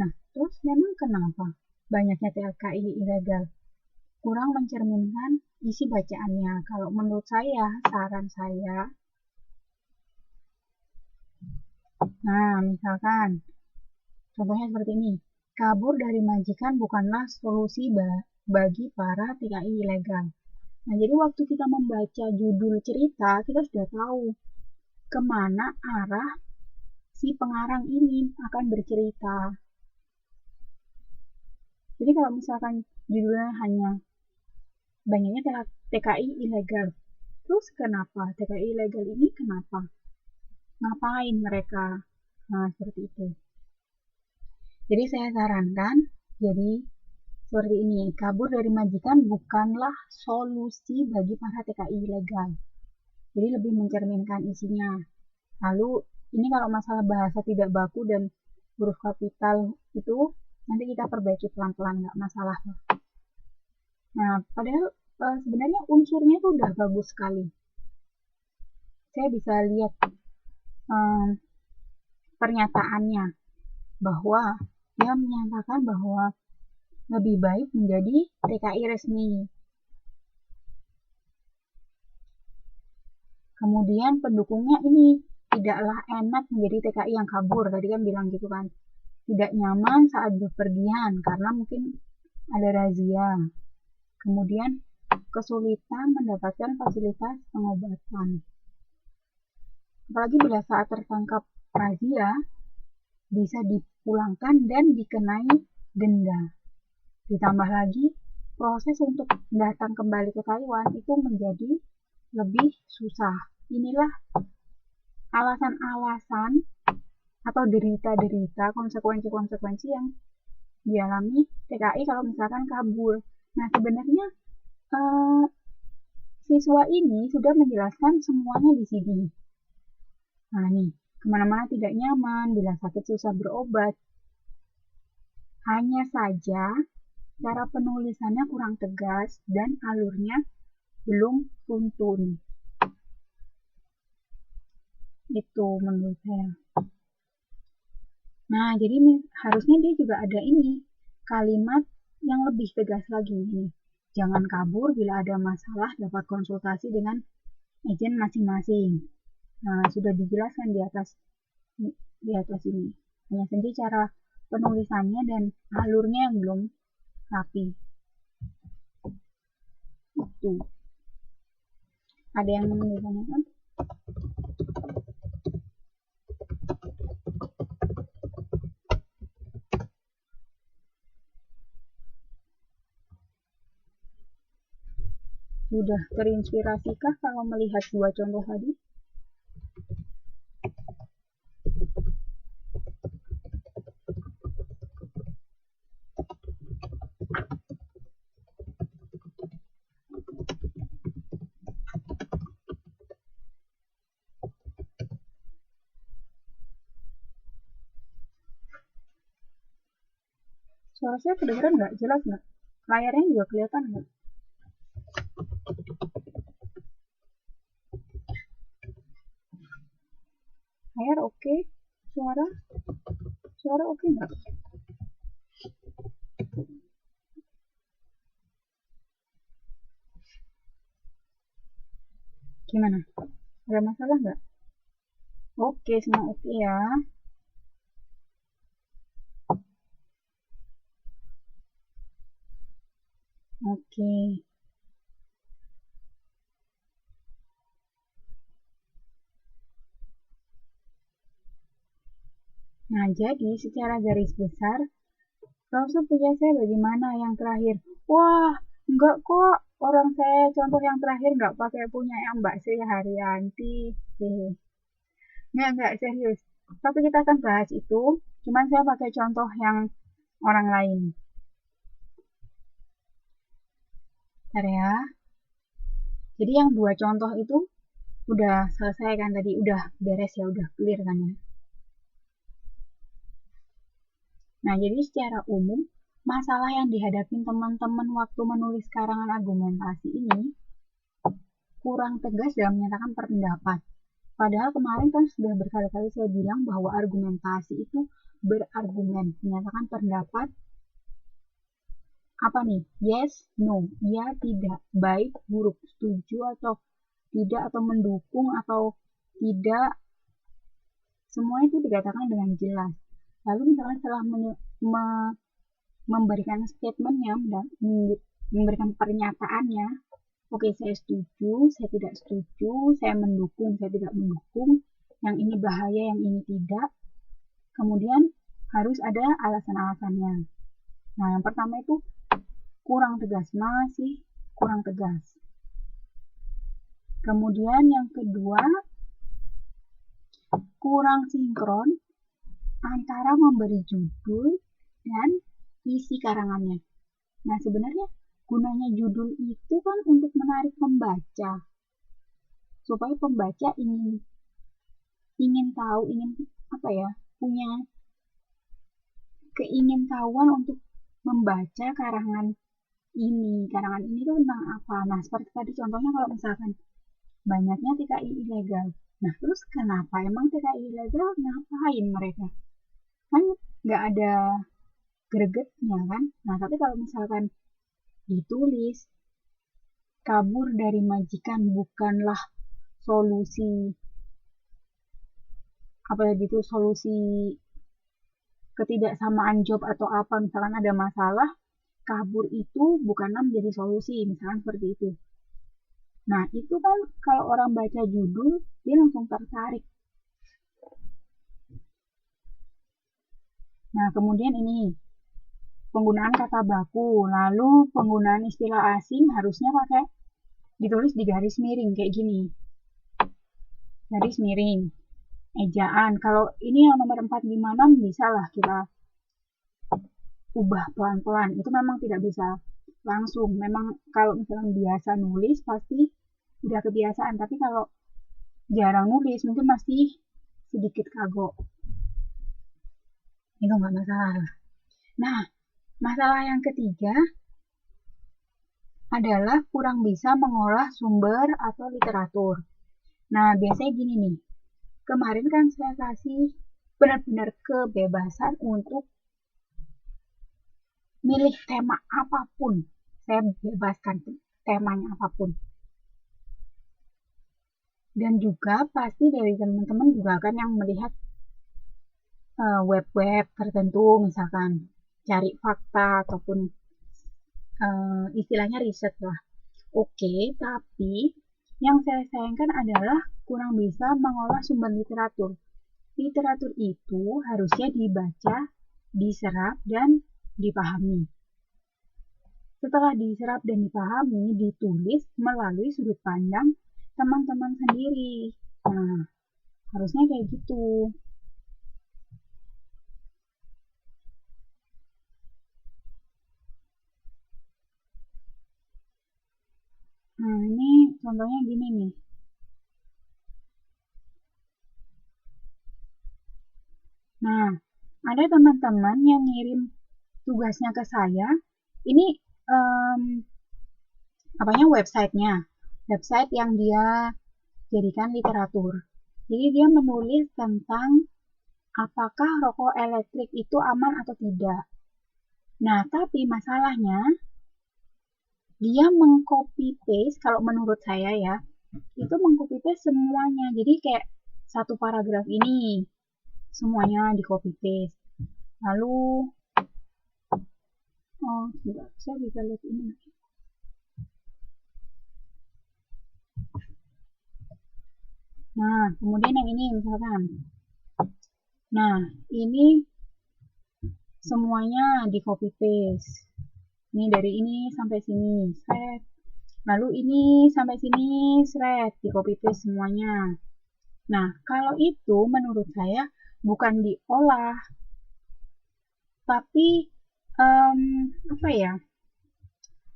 Nah, terus memang kenapa banyaknya TKI ilegal? Kurang mencerminkan isi bacaannya. Kalau menurut saya, saran saya, nah misalkan, contohnya seperti ini, kabur dari majikan bukanlah solusi bagi para TKI ilegal. Nah, jadi waktu kita membaca judul cerita, kita sudah tahu kemana arah si pengarang ini akan bercerita. Jadi kalau misalkan judulnya hanya banyaknya TKI ilegal, terus kenapa TKI ilegal ini kenapa? Ngapain mereka? Nah, seperti itu. Jadi saya sarankan, jadi seperti ini, kabur dari majikan bukanlah solusi bagi para TKI ilegal. Jadi lebih mencerminkan isinya. Lalu ini kalau masalah bahasa tidak baku dan huruf kapital itu nanti kita perbaiki pelan-pelan, nggak masalah. Nah, padahal sebenarnya unsurnya itu udah bagus sekali. Saya bisa lihat pernyataannya bahwa dia menyatakan bahwa lebih baik menjadi TKI resmi. Kemudian pendukungnya ini tidaklah enak menjadi TKI yang kabur. Tadi kan bilang gitu kan. Tidak nyaman saat bepergian karena mungkin ada razia. Kemudian kesulitan mendapatkan fasilitas pengobatan. Apalagi bila saat tertangkap razia bisa dipulangkan dan dikenai denda. Ditambah lagi proses untuk datang kembali ke Taiwan itu menjadi lebih susah. Inilah alasan-alasan atau derita-derita konsekuensi-konsekuensi yang dialami TKI kalau misalkan kabur. Nah, sebenarnya siswa ini sudah menjelaskan semuanya di sini. Nah, nih, kemana-mana tidak nyaman, bila sakit susah berobat. Hanya saja cara penulisannya kurang tegas dan alurnya belum tuntun. Itu menurut saya. Nah, jadi harusnya dia juga ada ini, kalimat yang lebih tegas lagi ini. Jangan kabur bila ada masalah dapat konsultasi dengan agen masing-masing. Nah, sudah dijelaskan di atas di atas ini. Hanya saja cara penulisannya dan alurnya yang belum rapi. Itu. Ada yang ditanyakan? Sudah terinspirasikah kalau melihat dua contoh tadi? Suara saya kedengeran nggak? Jelas nggak? Layarnya juga kelihatan nggak? Layar oke? Suara oke nggak? Gimana? Ada masalah nggak? Oke, semua oke ya. Oke. Nah, jadi secara garis besar, Klausul punya saya bagaimana yang terakhir? Wah, enggak kok. Orang saya contoh yang terakhir nggak pakai punya yang Mbak Sri Haryanti. Enggak, serius. Tapi kita akan bahas itu. Cuman saya pakai contoh yang orang lain. Bentar ya. Jadi yang dua contoh itu udah selesai kan tadi, udah beres ya, udah clear kan ya. Nah, jadi secara umum, masalah yang dihadapi teman-teman waktu menulis karangan argumentasi ini kurang tegas dalam menyatakan pendapat. Padahal kemarin kan sudah berkali-kali saya bilang bahwa argumentasi itu berargumen, menyatakan pendapat apa nih? Yes, no, iya, tidak, baik, buruk, setuju atau tidak, atau mendukung atau tidak. Semua itu dikatakan dengan jelas. Lalu misalnya setelah memberikan statementnya dan memberikan pernyataannya, oke, saya setuju, saya tidak setuju, saya mendukung, saya tidak mendukung, yang ini bahaya, yang ini tidak. Kemudian harus ada alasan-alasannya. Nah, yang pertama itu kurang tegas, masih kurang tegas. Kemudian yang kedua, kurang sinkron antara memberi judul dan isi karangannya. Nah, sebenarnya gunanya judul itu kan untuk menarik pembaca, supaya pembaca ingin tahu, ingin apa ya, punya keingintahuan untuk membaca karangan ini itu tentang apa. Nah, seperti tadi contohnya kalau misalkan banyaknya TKI ilegal. Nah, terus kenapa emang TKI ilegal, ngapain mereka? Kan nggak ada gregetnya kan. Nah, tapi kalau misalkan ditulis kabur dari majikan bukanlah solusi, apalagi itu solusi ketidaksamaan job atau apa, misalkan ada masalah, kabur itu bukanlah menjadi solusi, misalkan seperti itu. Nah, itu kan kalau orang baca judul, dia langsung tertarik. Nah, kemudian ini, penggunaan kata baku, lalu penggunaan istilah asing harusnya pakai ditulis di garis miring kayak gini. Garis miring. Ejaan. Kalau ini yang nomor 456 bisa lah kita ubah pelan-pelan. Itu memang tidak bisa langsung. Memang kalau misalnya biasa nulis pasti udah kebiasaan. Tapi kalau jarang nulis mungkin masih sedikit kagok. Itu nggak masalah. Nah, masalah yang ketiga adalah kurang bisa mengolah sumber atau literatur. Nah, biasanya gini nih. Kemarin kan saya kasih benar-benar kebebasan untuk milih tema apapun. Saya bebaskan temanya apapun. Dan juga pasti dari teman-teman juga kan yang melihat web-web tertentu, misalkan cari fakta ataupun istilahnya riset lah. Oke, tapi yang saya sayangkan adalah kurang bisa mengolah sumber literatur. Literatur itu harusnya dibaca, diserap, dan dipahami. Setelah diserap dan dipahami, ditulis melalui sudut pandang teman-teman sendiri. Nah, harusnya kayak gitu. Nah, ini contohnya gini nih. Nah, ada teman-teman yang ngirim tugasnya ke saya. Ini apanya website yang dia jadikan literatur. Jadi dia menulis tentang apakah rokok elektrik itu aman atau tidak. Nah, tapi masalahnya dia mengcopy paste, kalau menurut saya ya, itu mengcopy paste semuanya. Jadi kayak satu paragraf ini semuanya di copy paste. Lalu tidak, saya bisa lihat ini. Nah, kemudian yang ini misalkan. Nah, ini semuanya di copy paste. Ini dari ini sampai sini, shred. Lalu ini sampai sini, shred, di copy paste semuanya. Nah, kalau itu menurut saya bukan diolah, tapi apa ya?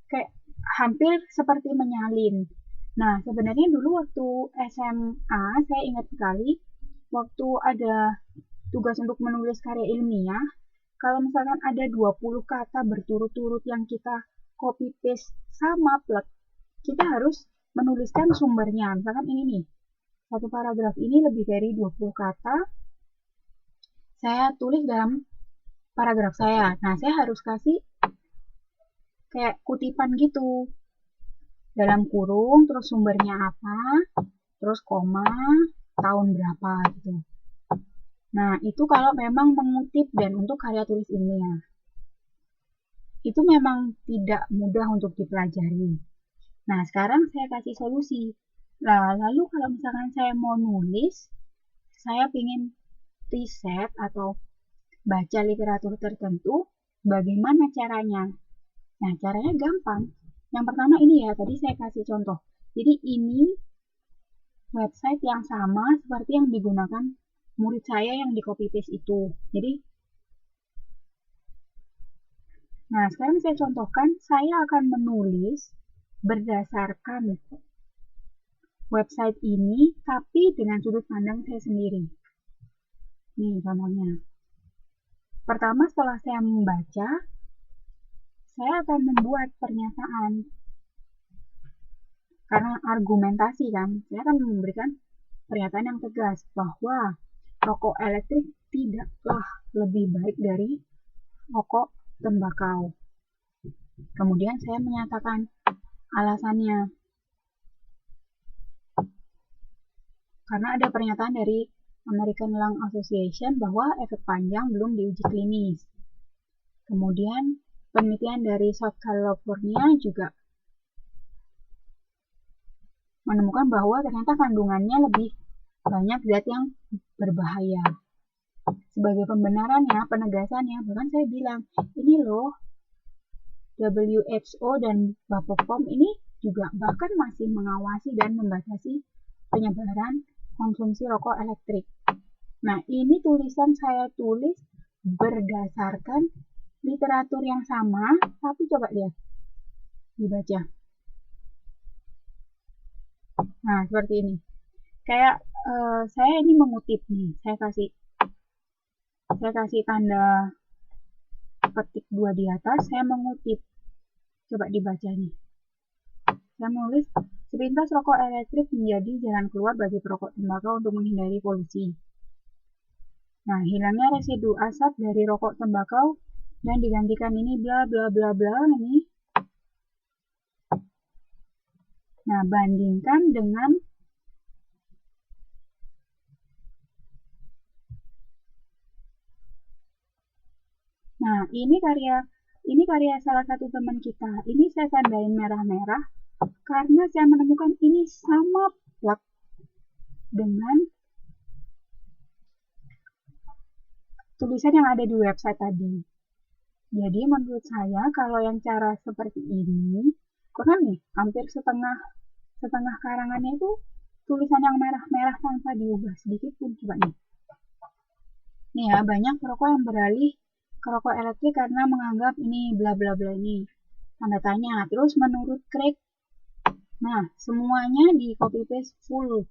Kayak hampir seperti menyalin. Nah, sebenarnya dulu waktu SMA, saya ingat sekali, waktu ada tugas untuk menulis karya ilmiah, kalau misalkan ada 20 kata berturut-turut yang kita copy paste sama plek, kita harus menuliskan sumbernya. Misalkan ini nih, satu paragraf ini lebih dari 20 kata, saya tulis dalam paragraf saya. Nah, saya harus kasih kayak kutipan gitu. Dalam kurung, terus sumbernya apa, terus koma, tahun berapa gitu. Nah, itu kalau memang mengutip dan untuk karya tulis ilmiah. Itu memang tidak mudah untuk dipelajari. Nah, sekarang saya kasih solusi. Nah, lalu kalau misalkan saya mau nulis, saya ingin riset atau baca literatur tertentu, bagaimana caranya? Nah, caranya gampang. Yang pertama ini ya, tadi saya kasih contoh. Jadi ini website yang sama seperti yang digunakan murid saya yang di copy paste itu. Jadi, nah sekarang saya contohkan, saya akan menulis berdasarkan website ini, tapi dengan sudut pandang saya sendiri. Nih contohnya. Pertama setelah saya membaca, saya akan membuat pernyataan. Karena argumentasi kan, saya akan memberikan pernyataan yang tegas bahwa rokok elektrik tidaklah lebih baik dari rokok tembakau. Kemudian saya menyatakan alasannya. Karena ada pernyataan dari American Lung Association bahwa efek panjang belum diuji klinis. Kemudian penelitian dari South California juga menemukan bahwa ternyata kandungannya lebih banyak zat yang berbahaya. Sebagai pembenarannya, penegasannya, bahkan saya bilang, ini loh, WHO dan BPOM ini juga bahkan masih mengawasi dan membatasi penyebaran konsumsi rokok elektrik. Nah, ini tulisan saya tulis berdasarkan literatur yang sama, tapi coba lihat, dibaca. Nah, seperti ini. Kayak saya ini mengutip nih, saya kasih tanda petik 2 di atas, saya mengutip. Coba dibaca nih. Saya menulis, sepintas rokok elektrik menjadi jalan keluar bagi perokok tembakau untuk menghindari polusi. Nah, hilangnya residu asap dari rokok tembakau dan digantikan ini bla bla bla bla ini. Nah, bandingkan dengan Nah, ini karya salah satu teman kita. Ini saya tandain merah-merah karena saya menemukan ini sama plek dengan tulisan yang ada di website tadi. Jadi menurut saya kalau yang cara seperti ini, kan nih hampir setengah karangannya itu tulisan yang merah-merah tanpa diubah sedikit pun. Coba nih. Nih ya, banyak perokok yang beralih ke rokok elektrik karena menganggap ini bla bla bla ini. Tanda tanya. Terus menurut Craig, nah semuanya di copy paste full.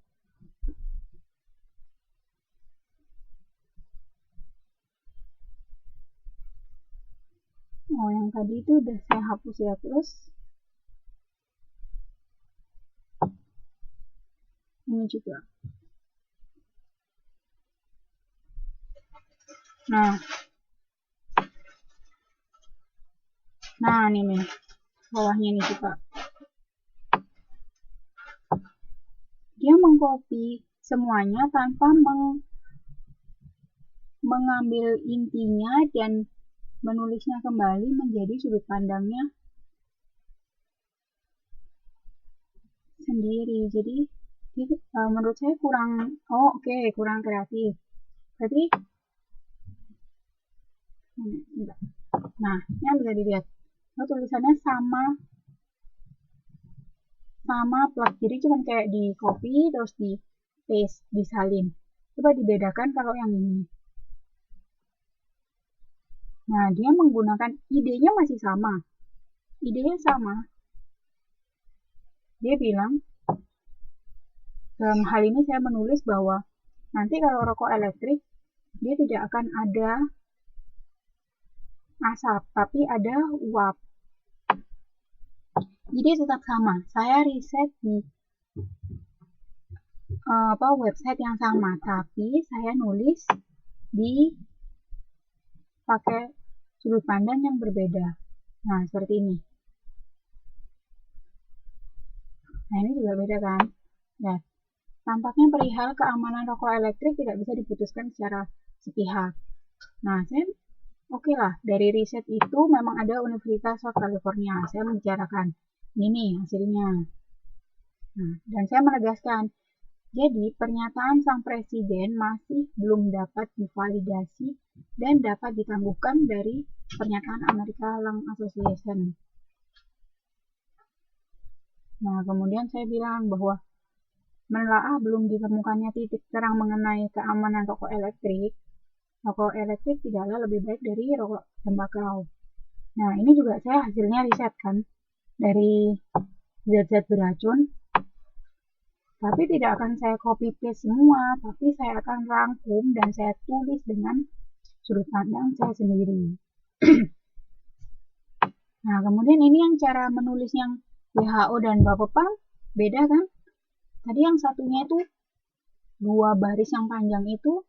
Oh, yang tadi itu udah saya hapus ya. Terus ini juga. Nah ini nih bawahnya nih juga. Dia mengcopy semuanya tanpa mengambil intinya dan menulisnya kembali menjadi sudut pandangnya sendiri. Jadi menurut saya kurang kurang kreatif. Berarti nah ini bisa dilihat tulisannya sama plug, jadi cuma kayak di copy terus di paste, disalin. Coba dibedakan kalau yang ini. Nah, dia menggunakan idenya masih sama. Idenya sama. Dia bilang, dalam hal ini saya menulis bahwa nanti kalau rokok elektrik, dia tidak akan ada asap, tapi ada uap. Ide tetap sama. Saya riset di website yang sama, tapi saya nulis di pakai sudut pandang yang berbeda. Nah, seperti ini. Nah, ini juga beda kan? Ya, tampaknya perihal keamanan rokok elektrik tidak bisa diputuskan secara sepihak. Nah, saya oke lah, dari riset itu memang ada Universitas South California. Saya membicarakan, ini nih hasilnya. Nah, dan saya menegaskan, jadi pernyataan sang presiden masih belum dapat divalidasi dan dapat ditangguhkan dari pernyataan American Lung Association. Nah, kemudian saya bilang bahwa menelaah belum ditemukannya titik terang mengenai keamanan rokok elektrik. Rokok elektrik tidaklah lebih baik dari rokok tembakau. Nah, ini juga saya hasilnya riset kan dari zat-zat beracun. Tapi tidak akan saya copy paste semua, tapi saya akan rangkum dan saya tulis dengan sudut pandang saya sendiri. Nah, kemudian ini yang cara menulis yang WHO dan Bapepam beda kan? Tadi yang satunya itu 2 baris yang panjang itu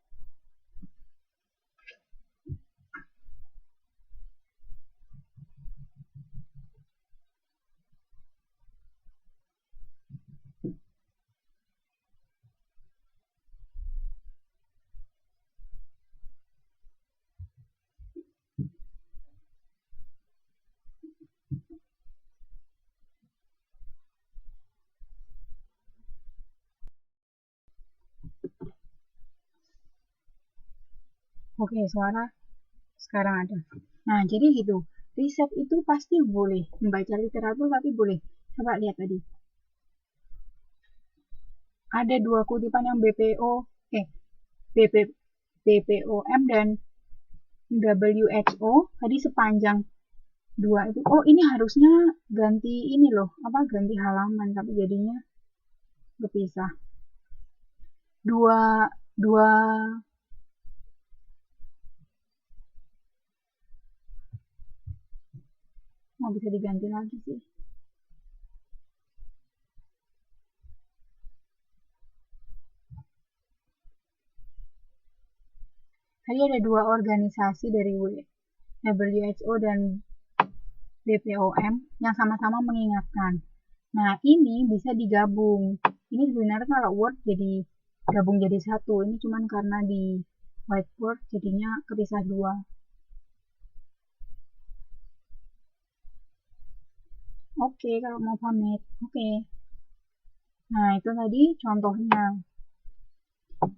oke, suara sekarang ada. Nah, jadi gitu. Riset itu pasti boleh. Membaca literatur tapi boleh. Coba lihat tadi. Ada 2 kutipan yang BPOM dan WHO. Tadi sepanjang 2 itu. Oh, ini harusnya ganti ini loh. Ganti halaman. Tapi jadinya berpisah. Dua bisa diganti lagi sih. Tadi ada 2 organisasi dari WHO dan BPOM yang sama-sama mengingatkan. Nah, ini bisa digabung. Ini sebenarnya kalau Word jadi gabung jadi satu. Ini cuman karena di whiteboard jadinya kepisah 2. Oke, kalau mau pamit. Oke. Nah, itu tadi contohnya.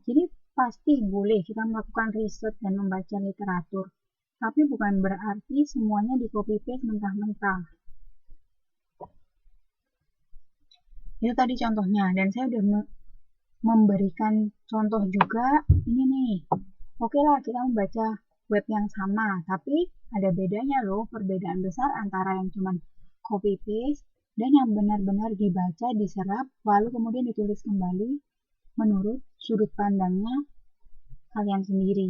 Jadi pasti boleh kita melakukan riset dan membaca literatur. Tapi bukan berarti semuanya di copy paste mentah-mentah. Itu tadi contohnya. Dan saya udah memberikan contoh juga. Ini nih. Oke lah, kita membaca web yang sama. Tapi ada bedanya loh. Perbedaan besar antara yang cuman copy paste dan yang benar-benar dibaca, diserap, lalu kemudian ditulis kembali menurut sudut pandangnya kalian sendiri.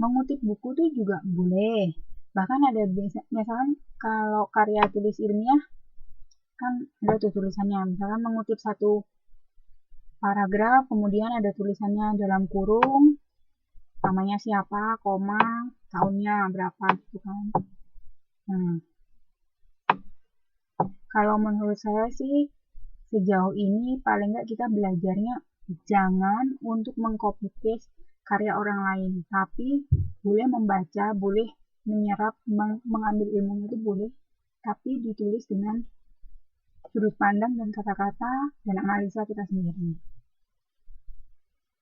Mengutip buku tuh juga boleh. Bahkan ada misalkan kalau karya tulis ilmiah kan ada tuh tulisannya. Misalkan mengutip satu paragraf, kemudian ada tulisannya dalam kurung, namanya siapa, koma, tahunnya berapa gitu kan. Nah, kalau menurut saya sih sejauh ini paling nggak kita belajarnya jangan untuk mengcopy paste karya orang lain, tapi boleh membaca, boleh menyerap, mengambil ilmunya itu boleh, tapi ditulis dengan sudut pandang dan kata-kata dan analisa kita sendiri.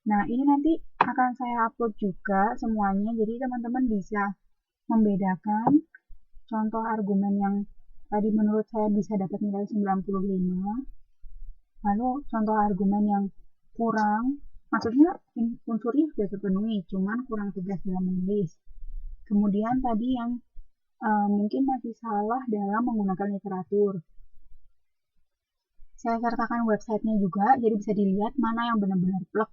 Nah, ini nanti akan saya upload juga semuanya, jadi teman-teman bisa membedakan contoh argumen yang tadi menurut saya bisa dapat nilai 95, lalu contoh argumen yang kurang, maksudnya unsurnya sudah terpenuhi, cuman kurang tegas dalam menulis. Kemudian tadi yang mungkin masih salah dalam menggunakan literatur. Saya sertakan websitenya juga, jadi bisa dilihat mana yang benar-benar plek,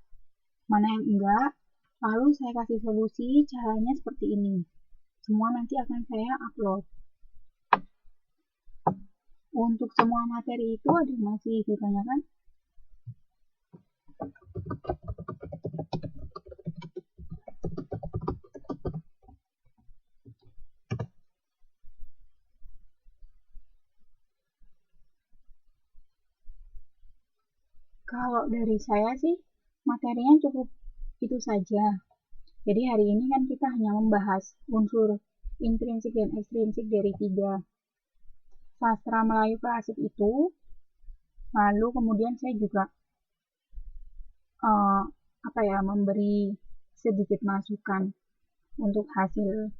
mana yang enggak. Lalu saya kasih solusi, caranya seperti ini. Semua nanti akan saya upload. Untuk semua materi itu ada masih ditanyakan? Kalau dari saya sih, materinya cukup itu saja. Jadi hari ini kan kita hanya membahas unsur intrinsik dan ekstrinsik dari 3 sastra Melayu klasik itu. Lalu kemudian saya juga memberi sedikit masukan untuk hasil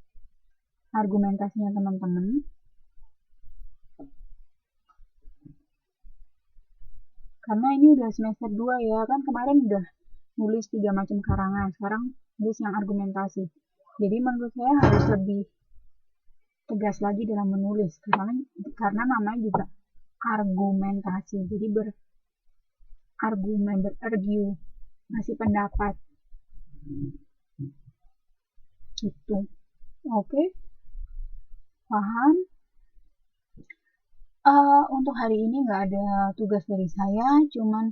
argumentasinya teman-teman. Karena ini udah semester 2 ya, kan kemarin udah nulis 3 macam karangan, sekarang nulis yang argumentasi. Jadi menurut saya harus lebih tegas lagi dalam menulis, karena namanya juga argumentasi. Jadi berargumen, berargue, ngasih pendapat. Gitu. Oke? Paham? Untuk hari ini nggak ada tugas dari saya, cuman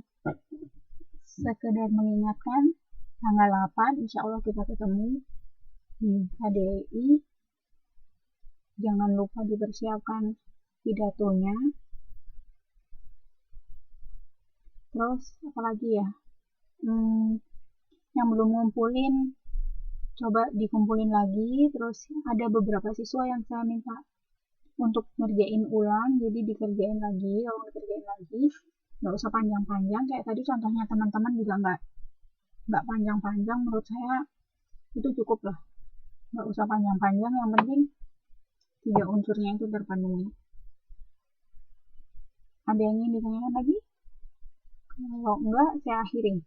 sekedar mengingatkan tanggal 8 insya Allah kita ketemu di KDI. Jangan lupa dipersiapkan pidatonya. Terus apalagi ya, yang belum ngumpulin coba dikumpulin lagi. Terus ada beberapa siswa yang saya minta untuk ngerjain ulang, jadi dikerjain lagi. Kalau dikerjain lagi nggak usah panjang-panjang, kayak tadi contohnya teman-teman juga nggak panjang-panjang. Menurut saya itu cukup lah, nggak usah panjang-panjang, yang penting 3 unsurnya itu terpenuhi. Ada yang ingin ditanyakan lagi? Kalau enggak, saya akhiri.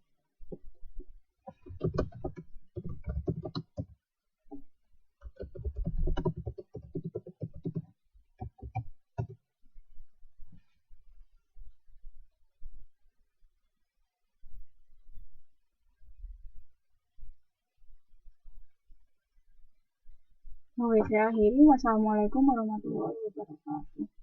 Oke, saya akhiri. Wassalamualaikum warahmatullahi wabarakatuh.